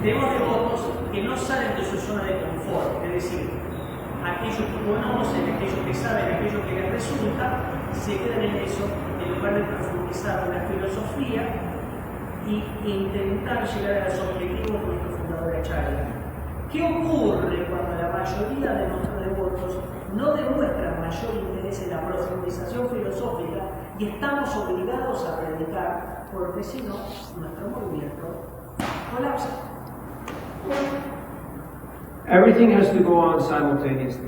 Tenemos devotos que no salen de su zona de confort, es decir, aquellos que conocen, aquellos que saben, aquellos que les resulta, se quedan en eso en lugar de profundizar en la filosofía y intentar llegar a los objetivos de nuestro fundador Acharya. ¿Qué ocurre cuando la mayoría de nuestros devotos no demuestran mayor interés en la profundización filosófica y estamos obligados a predicar? Porque si no, nuestro movimiento colapsa. Everything has to go on simultaneously.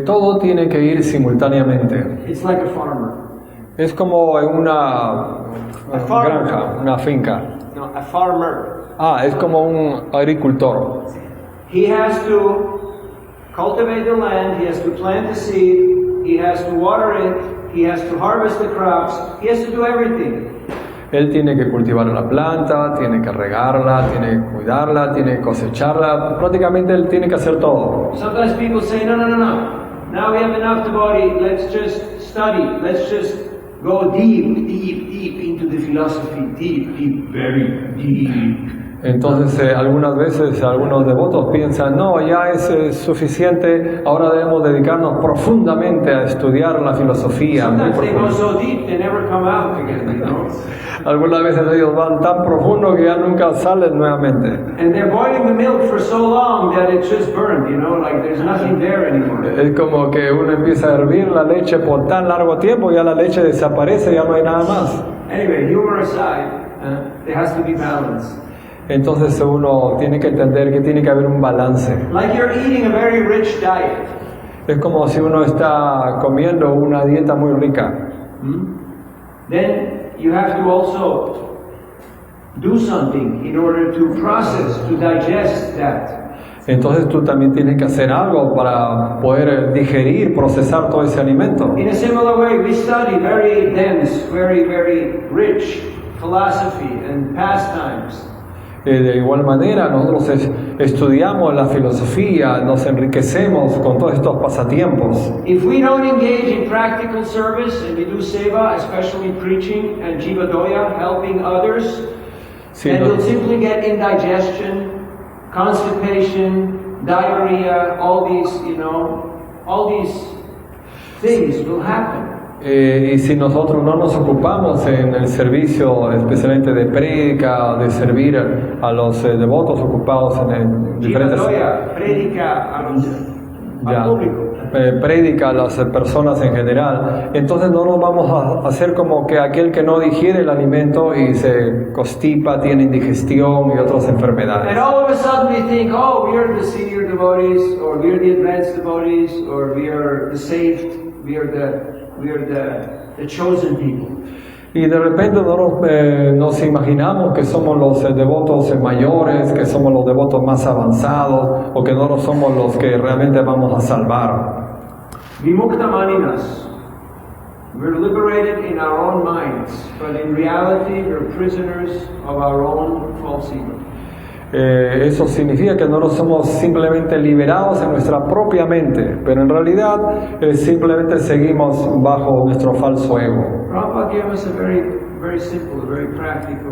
Todo tiene que ir simultáneamente. It's like a farmer. Es como en una granja, una finca. No, a farmer. Es como un agricultor. He has to cultivate the land, he has to plant the seed, he has to water it, he has to harvest the crops, he has to do everything. Él tiene que cultivar la planta, tiene que regarla, tiene que cuidarla, tiene que cosecharla. Prácticamente él tiene que hacer todo. Sometimes people say, no. Now we have enough devotees, let's just study, let's just go deep into the philosophy, deep, very deep. Entonces algunas veces algunos devotos piensan, no, ya es suficiente, ahora debemos dedicarnos profundamente a estudiar la filosofía. Sometimes they go so deep they never come out again, you know. Algunas veces ellos van tan profundo que ya nunca salen nuevamente. And they're boiling the milk for so long that it's just burned, you know, like there's nothing there anymore. Es como que uno empieza a hervir la leche por tan largo tiempo, ya la leche desaparece, ya no hay nada más. Anyway, humor aside, there has to be balance. Entonces uno tiene que entender que tiene que haber un balance. Like you're eating a very rich diet. Es como si uno está comiendo una dieta muy rica. Then you have to also do something in order to process, to digest that. Entonces tú también tienes que hacer algo para poder digerir, procesar todo ese alimento. In a similar way, we study very dense, very rich philosophy and pastimes. De igual manera, nosotros estudiamos la filosofía, nos enriquecemos con todos estos pasatiempos. If we don't engage in practical service and we do seva, especially preaching and jivadoya, helping others, Si then no- we'll simply get indigestion, constipation, diarrhea, all these things will happen. Y si nosotros no nos ocupamos en el servicio, especialmente de prédica, de servir a los devotos ocupados en diferentes... Jivadoya, predica al público. Prédica a las personas en general, entonces no nos vamos a hacer como que aquel que no digiere el alimento y se constipa, tiene indigestión y otras And enfermedades. all of a sudden we think, oh, we are the senior devotees, or we are the advanced devotees, or we are the saved, we are the chosen people. Y de repente nos imaginamos que somos los devotos mayores, que somos los devotos más avanzados, o que no somos los que realmente vamos a salvar. Vimukta maninas. We're liberated in our own minds, but in reality we're prisoners of our own false ego. Eso significa que no nos somos simplemente liberados en nuestra propia mente, pero en realidad simplemente seguimos bajo nuestro falso ego. Prabhupada gave us a very simple, a very practical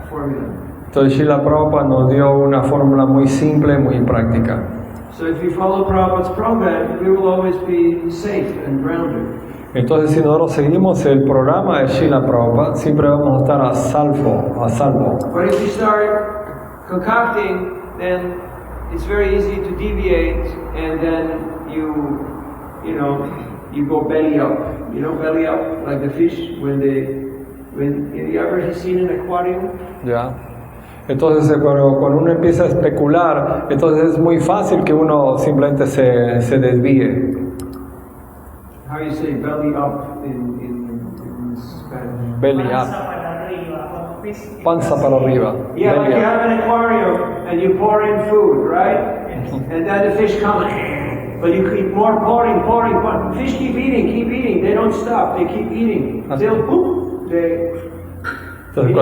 formula. Entonces Srila Prabhupada nos dio una fórmula muy simple, muy práctica. So if we follow Prabhupada's program, we will always be safe and grounded. Entonces si nosotros seguimos el programa de Srila Prabhupada, siempre vamos a estar a salvo. But if we start concocting, then it's very easy to deviate, and then you go belly up. You know, belly up like the fish when you ever seen an aquarium? ¿Ya? Entonces cuando uno empieza a especular, entonces es muy fácil que uno simplemente se desvíe. How you say belly up in Spanish? Belly up. Panza para arriba, cuando pes- Panza para arriba. Yeah, like Belly you up. have an aquarium and you pour in food, right? And then the fish come, but you keep more pouring. Fish keep eating. They don't stop. They keep eating until boop, Entonces,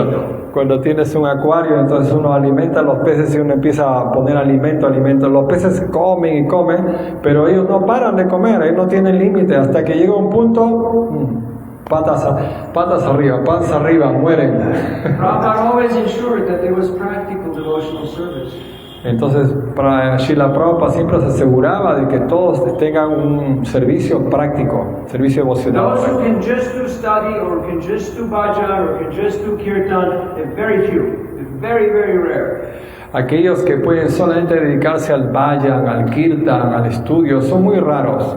cuando tienes un acuario, entonces uno alimenta a los peces y uno empieza a poner alimento. Los peces comen y comen, pero ellos no paran de comer, ellos no tienen límite hasta que llega un punto, patas arriba, panza arriba, mueren. Prabhupada always ensured that there was practical devotional service. Entonces, para Srila Prabhupada siempre se aseguraba de que todos tengan un servicio práctico, servicio devocional. Those who can just do study, or can just do bhajan, or can just do kirtan, they're very few. They're very rare. Aquellos que pueden solamente dedicarse al bhajan, al kirtan, al estudio, son muy raros.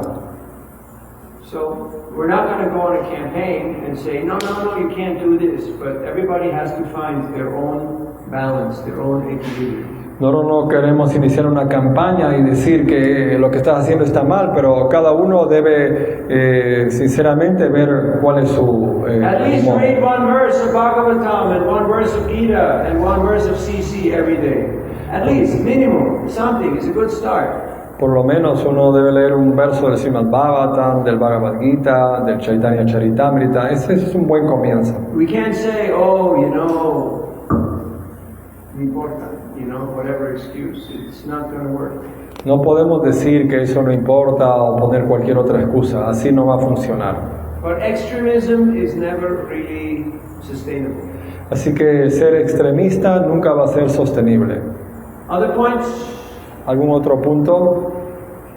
So we're not going to go on a campaign and say, no, you can't do this. But everybody has to find their own balance, their own equilibrium. Nosotros no queremos iniciar una campaña y decir que lo que estás haciendo está mal, pero cada uno debe sinceramente ver cuál es su At least humor. read one verse of Bhagavatam and one verse of Gita and one verse of CC every day. At least, minimum, something. It's a good start. Por lo menos uno debe leer un verso del Srimad Bhagavatam, del Bhagavad Gita, del Chaitanya Charitamrita. Ese es un buen comienzo. We can't say, oh, no importa, whatever excuse. It's not going to work. No podemos decir que eso no importa o poner cualquier otra excusa. Así no va a funcionar. But extremism is never really sustainable. Así que ser extremista nunca va a ser sostenible. Other points? ¿Algún otro punto?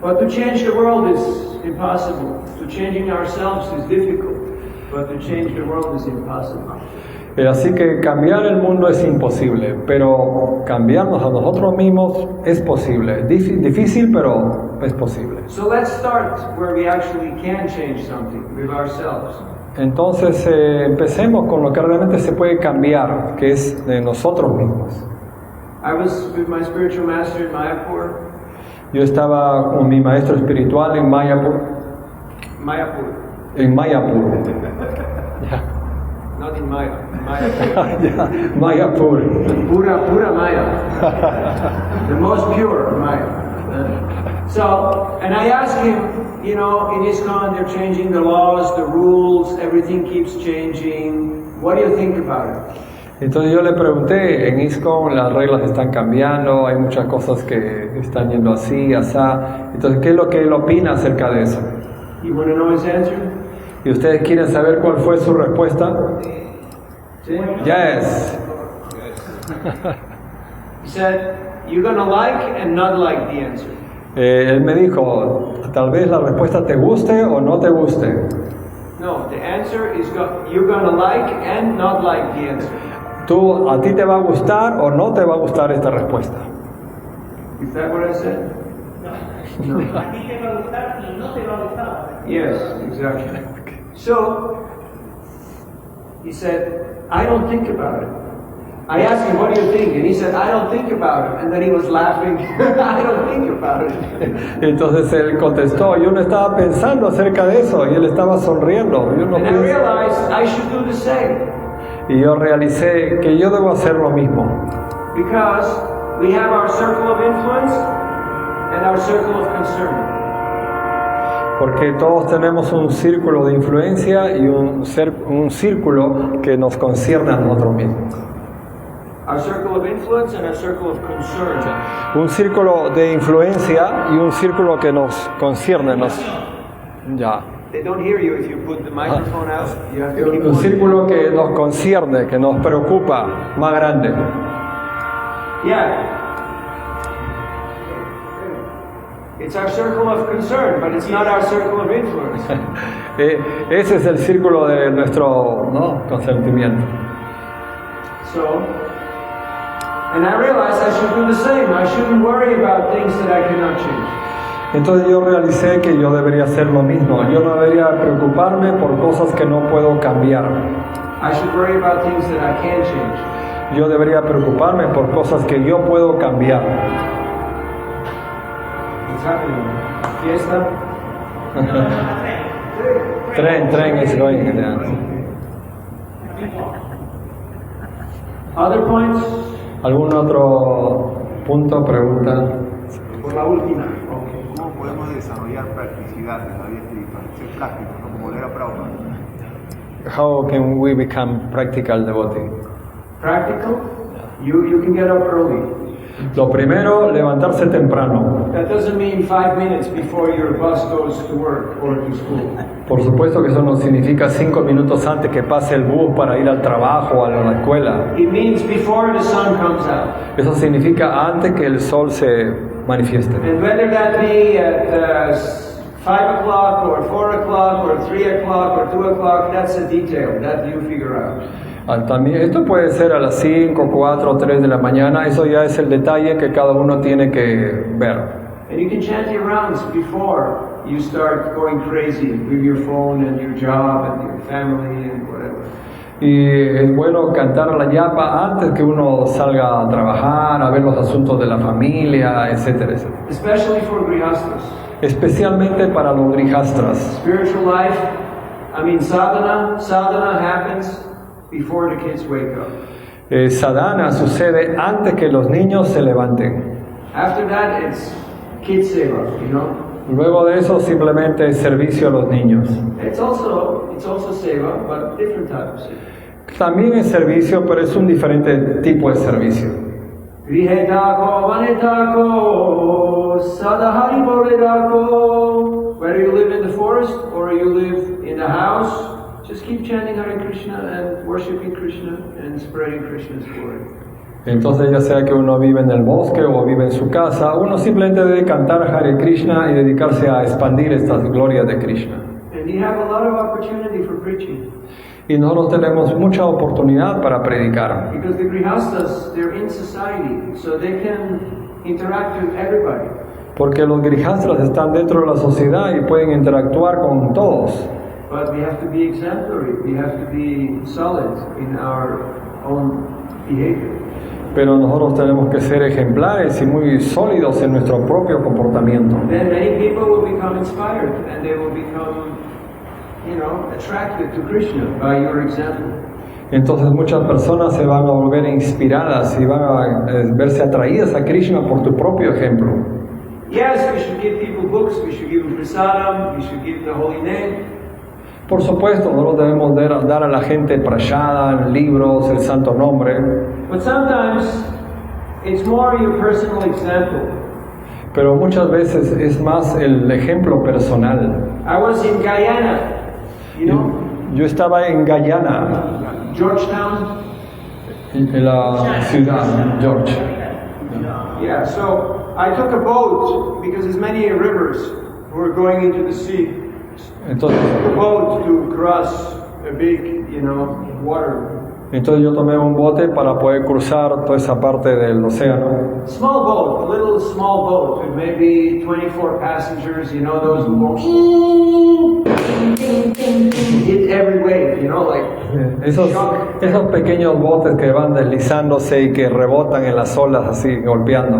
But to change the world is impossible. To changing ourselves is difficult. But to change the world is impossible. Así que cambiar el mundo es imposible, pero cambiarnos a nosotros mismos es posible. Difícil, pero es posible. So let's start where we actually can change something with ourselves. Entonces empecemos con lo que realmente se puede cambiar, que es de nosotros mismos. I was with my spiritual master in Mayapur. Yo estaba con mi maestro espiritual en Mayapur. Mayapur. En Mayapur. Ya. not in Maya. Maya. Ya, Mayapur. Pura Maya. The most pure Maya. So, and I asked him, you know, in ISKCON they're changing the laws, the rules, everything keeps changing. What do you think about it? Entonces yo le pregunté, en ISKCON las reglas están cambiando, hay muchas cosas que están yendo así, asá. Entonces, ¿qué es lo que él opina acerca de eso? You want to know his answer? ¿Y ustedes quieren saber cuál fue su respuesta? Sí. Yes. He said, you're going to like and not like the answer. Él me dijo, tal vez la respuesta te guste o no te guste. No, the answer is you're going to like and not like the answer. ¿A ti te va a gustar o no te va a gustar esta respuesta? Is that what I said? No. A ti te va a gustar y no te va a gustar. Yes, exactly. So, he said, I don't think about it. I asked him, what do you think? And he said, I don't think about it. And then he was laughing. I don't think about it. Entonces él contestó, yo no estaba pensando acerca de eso, y él estaba sonriendo. Yo no And I pienso. realized I should do the same. Y yo realicé que yo debo hacer lo mismo. Because we have our circle of influence and our circle of concern. Porque todos tenemos un círculo de influencia y un círculo que nos concierne a nosotros mismos. Our circle of influence and our circle of concern. Un círculo de influencia y un círculo que nos concierne. Ya. They don't hear you if you put the microphone out. You have to keep Un on. círculo que nos concierne, que nos preocupa, más grande. Yeah. It's our circle of concern, but it's not our circle of influence. Ese es el círculo de nuestro consentimiento. So, and I realized I should do the same. I shouldn't worry about things that I cannot change. Entonces yo realicé que yo debería hacer lo mismo. Yo no debería preocuparme por cosas que no puedo cambiar. I should worry about things that I can change. Yo debería preocuparme por cosas que yo puedo cambiar. What's happening? Fiesta? Tren is going. Yeah. Other points? ¿Algún otro punto, pregunta? Por la última. ¿Cómo podemos desarrollar practicidad en la vida espiritual? Ser prácticos, como lo era Prabhupada. How can we become practical devotee? Practical? You can get up early. Lo primero, levantarse temprano. That doesn't mean 5 minutes before your bus goes to work or to school. Por supuesto que eso no significa 5 minutos antes que pase el bus para ir al trabajo o a la escuela. It means before the sun comes out. Eso significa antes que el sol se manifieste. And whether that be at 5 o'clock or 4 o'clock or 3 o'clock or 2 o'clock, that's a detail that you figure out. También, esto puede ser a las 5, 4 o 3 de la mañana, eso ya es el detalle que cada uno tiene que ver. And you can chant your rounds before you start going crazy with your phone and your job and your family and whatever. Y es bueno cantar la yapa antes que uno salga a trabajar, a ver los asuntos de la familia, etcétera, etcétera. Especially for grihastas. Especialmente para los grihastras. Spiritual life, sadhana happens before the kids wake up. Sadhana sucede antes que los niños se levanten. After that, it's kid seva, you know. Luego de eso simplemente es servicio a los niños. It's also seva, but different type of seva. También es servicio, pero es un diferente tipo de servicio. Grihetako, vanetako, sadahari boledako. Whether you live in the forest or you live in the house, just keep chanting Hare Krishna and worshiping Krishna and spreading Krishna's glory. Entonces, ya sea que uno vive en el bosque o vive en su casa, uno simplemente debe cantar Hare Krishna y dedicarse a expandir estas glorias de Krishna. And you have a lot of opportunity for preaching. Y nosotros tenemos mucha oportunidad para predicar. Because the grihastas, they're in society, so they can interact with everybody. Porque los grihastras están dentro de la sociedad y pueden interactuar con todos. But we have to be exemplary, we have to be solid in our own behavior. Pero nosotros tenemos que ser ejemplares y muy sólidos en nuestro propio comportamiento. Then many people will become inspired and they will become, attracted to Krishna by your example. Entonces muchas personas se van a volver inspiradas y van a verse atraídas a Krishna por tu propio ejemplo. Yes, we should give people books, we should give them prasadam, we should give the holy name. Por supuesto, no debemos dar a la gente prashadam, libros, el santo nombre, But sometimes it's more your personal example. pero muchas veces es más el ejemplo personal. I was in Guyana, you know, Yo estaba en Guyana, Georgetown. en la ciudad, George. Yeah, so I took a boat because there's many rivers who are going into the sea. Entonces, A boat to cross a big, water. entonces yo tomé un bote para poder cruzar toda esa parte del océano. Small boat, a little small boat with maybe 24 passengers, those boats. Hit every wave, like Esos pequeños botes que van deslizándose y que rebotan en las olas así, golpeando.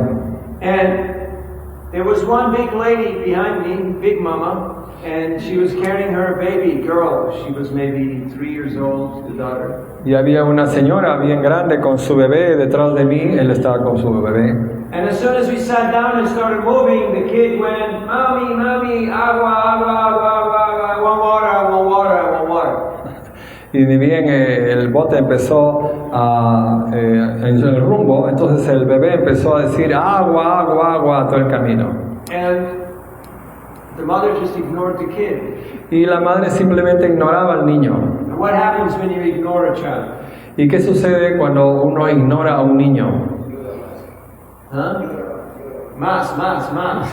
And there was one big lady behind me, Big Mama, and she was carrying her baby girl. She was maybe 3 years old, the daughter. Y había una señora bien grande con su bebé detrás de mí, él estaba con su bebé. And as soon as we sat down and started moving, the kid went, "Mommy, mommy, agua, agua, agua, agua, agua, I want water, I want water, I want water." Y ni bien el bote empezó en el rumbo, entonces el bebé empezó a decir agua, agua, agua todo el camino. And the mother just ignored the kid. Y la madre simplemente ignoraba al niño. And what happens when you ignore a child? ¿Y qué sucede cuando uno ignora a un niño? Huh? Más,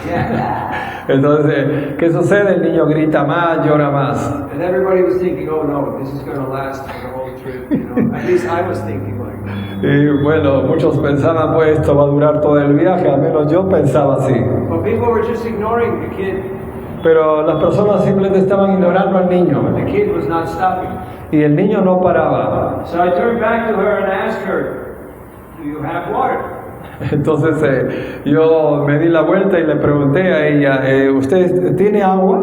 yeah. Entonces, ¿qué sucede? El niño grita más, llora más. And everybody was thinking, oh no, this is going to last for the whole trip, At least I was thinking like that. Y bueno, muchos pensaban, pues esto va a durar todo el viaje, al menos yo pensaba así. But people were just ignoring the kid. Pero las personas simplemente estaban ignorando al niño. The kid was not stopping. Y el niño no paraba. So I turned back to her and asked her, do you have water? Entonces yo me di la vuelta y le pregunté a ella, ¿usted tiene agua?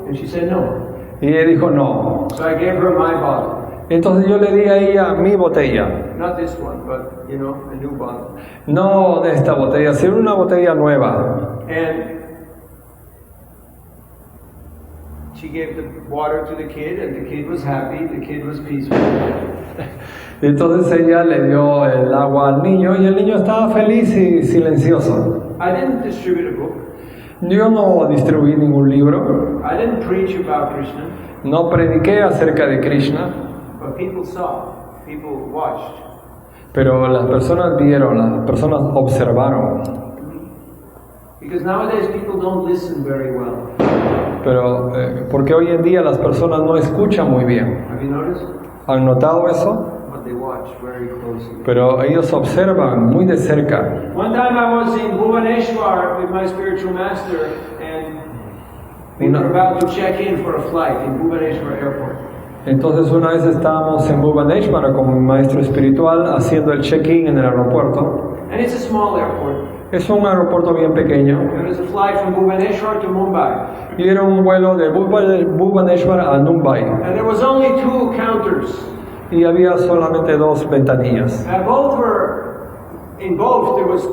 And she said no. Y ella dijo no. So I gave her my bottle. Entonces yo le di a ella mi botella. Not this one, but a new bottle. No de esta botella, sino una botella nueva. And she gave the water to the kid, and the kid was happy, the kid was peaceful. Entonces ella le dio el agua al niño y el niño estaba feliz y silencioso. I didn't distribute a book. Yo no distribuí ningún libro, I didn't preach about Krishna. no prediqué acerca de Krishna, But people saw, people watched. pero las personas vieron, las personas observaron. Because nowadays people don't listen very well. Pero porque hoy en día las personas no escuchan muy bien. Have you noticed? ¿Han notado eso? But they watch very closely. Pero ellos observan muy de cerca. One time I was in Bhubaneswar with my spiritual master, and we were about to check in for a flight in Bhubaneswar airport. Entonces una vez estábamos en Bhubaneswar con mi maestro espiritual haciendo el check-in en el aeropuerto. And it's a small airport. Es un aeropuerto bien pequeño. It was a flight from Bhubaneswar to Mumbai. Y era un vuelo de Bhubaneswar a Mumbai. And there was only 2 counters. Y había solamente 2 ventanillas. And in both there was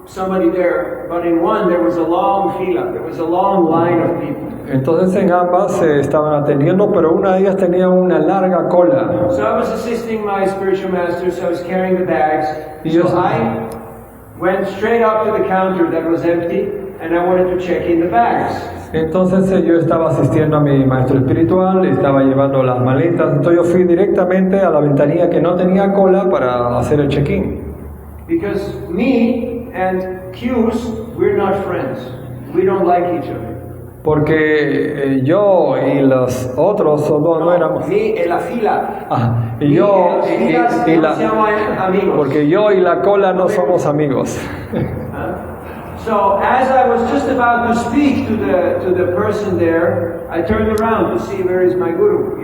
somebody there, but in one there was a long fila, there was a long line of people. Entonces en ambas se estaban atendiendo, pero una de ellas tenía una larga cola. So I was assisting my spiritual master, so I was carrying the bags. Yes. So I went straight up to the counter that was empty, and I wanted to check in the bags. Entonces yo estaba asistiendo a mi maestro espiritual, estaba llevando las maletas, entonces yo fui directamente a la ventanilla que no tenía cola para hacer el check-in. Because me and Q's, we're not friends. We don't like each other. Porque yo y los otros no éramos... Me en la fila. Y yo Me en las filas y no la... se llaman amigos. Porque yo y la cola no somos amigos. So as I was just about to speak to the person there, I turned around to see where is my guru,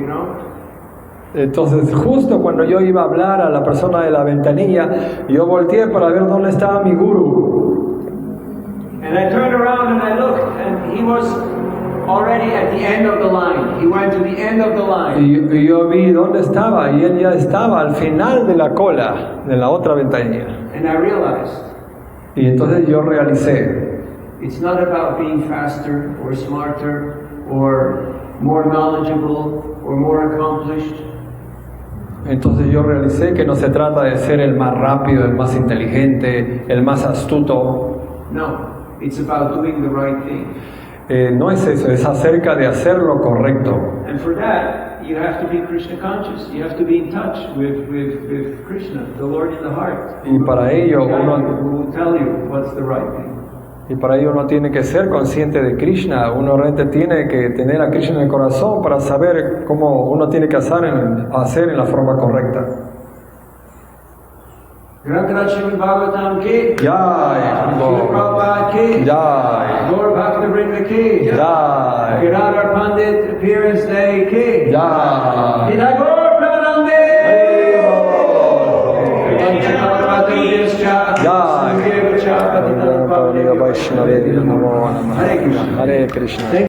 Entonces justo cuando yo iba a hablar a la persona de la ventanilla, yo volteé para ver dónde estaba mi guru. And I turned around and I looked, and he was already at the end of the line. He went to the end of the line. Y yo vi dónde estaba y él ya estaba al final de la cola, de la otra ventanilla. And I realized Y entonces yo realicé, it's not about being faster or smarter or more knowledgeable or more accomplished. entonces yo realicé que no se trata de ser el más rápido, el más inteligente, el más astuto. No, it's about doing the right thing. No es eso, es acerca de hacer lo correcto. And for that, you have to be Krishna conscious. You have to be in touch with Krishna, the Lord in the heart. Y para ello uno Who will tell you what's the right thing. Y para ello uno tiene que ser consciente de Krishna, uno realmente tiene que tener a Krishna en el corazón para saber cómo uno tiene que hacer en la forma correcta. Granth Srimad Bhagavatam ki, Jai, Srila Prabhupada ki, Jai, Gaur Bhaktivinoda ki, Jai, Giradhar Pandit Appearance Day ki, Jai. Nitagor Pramanande, Jai. Hare Krishna.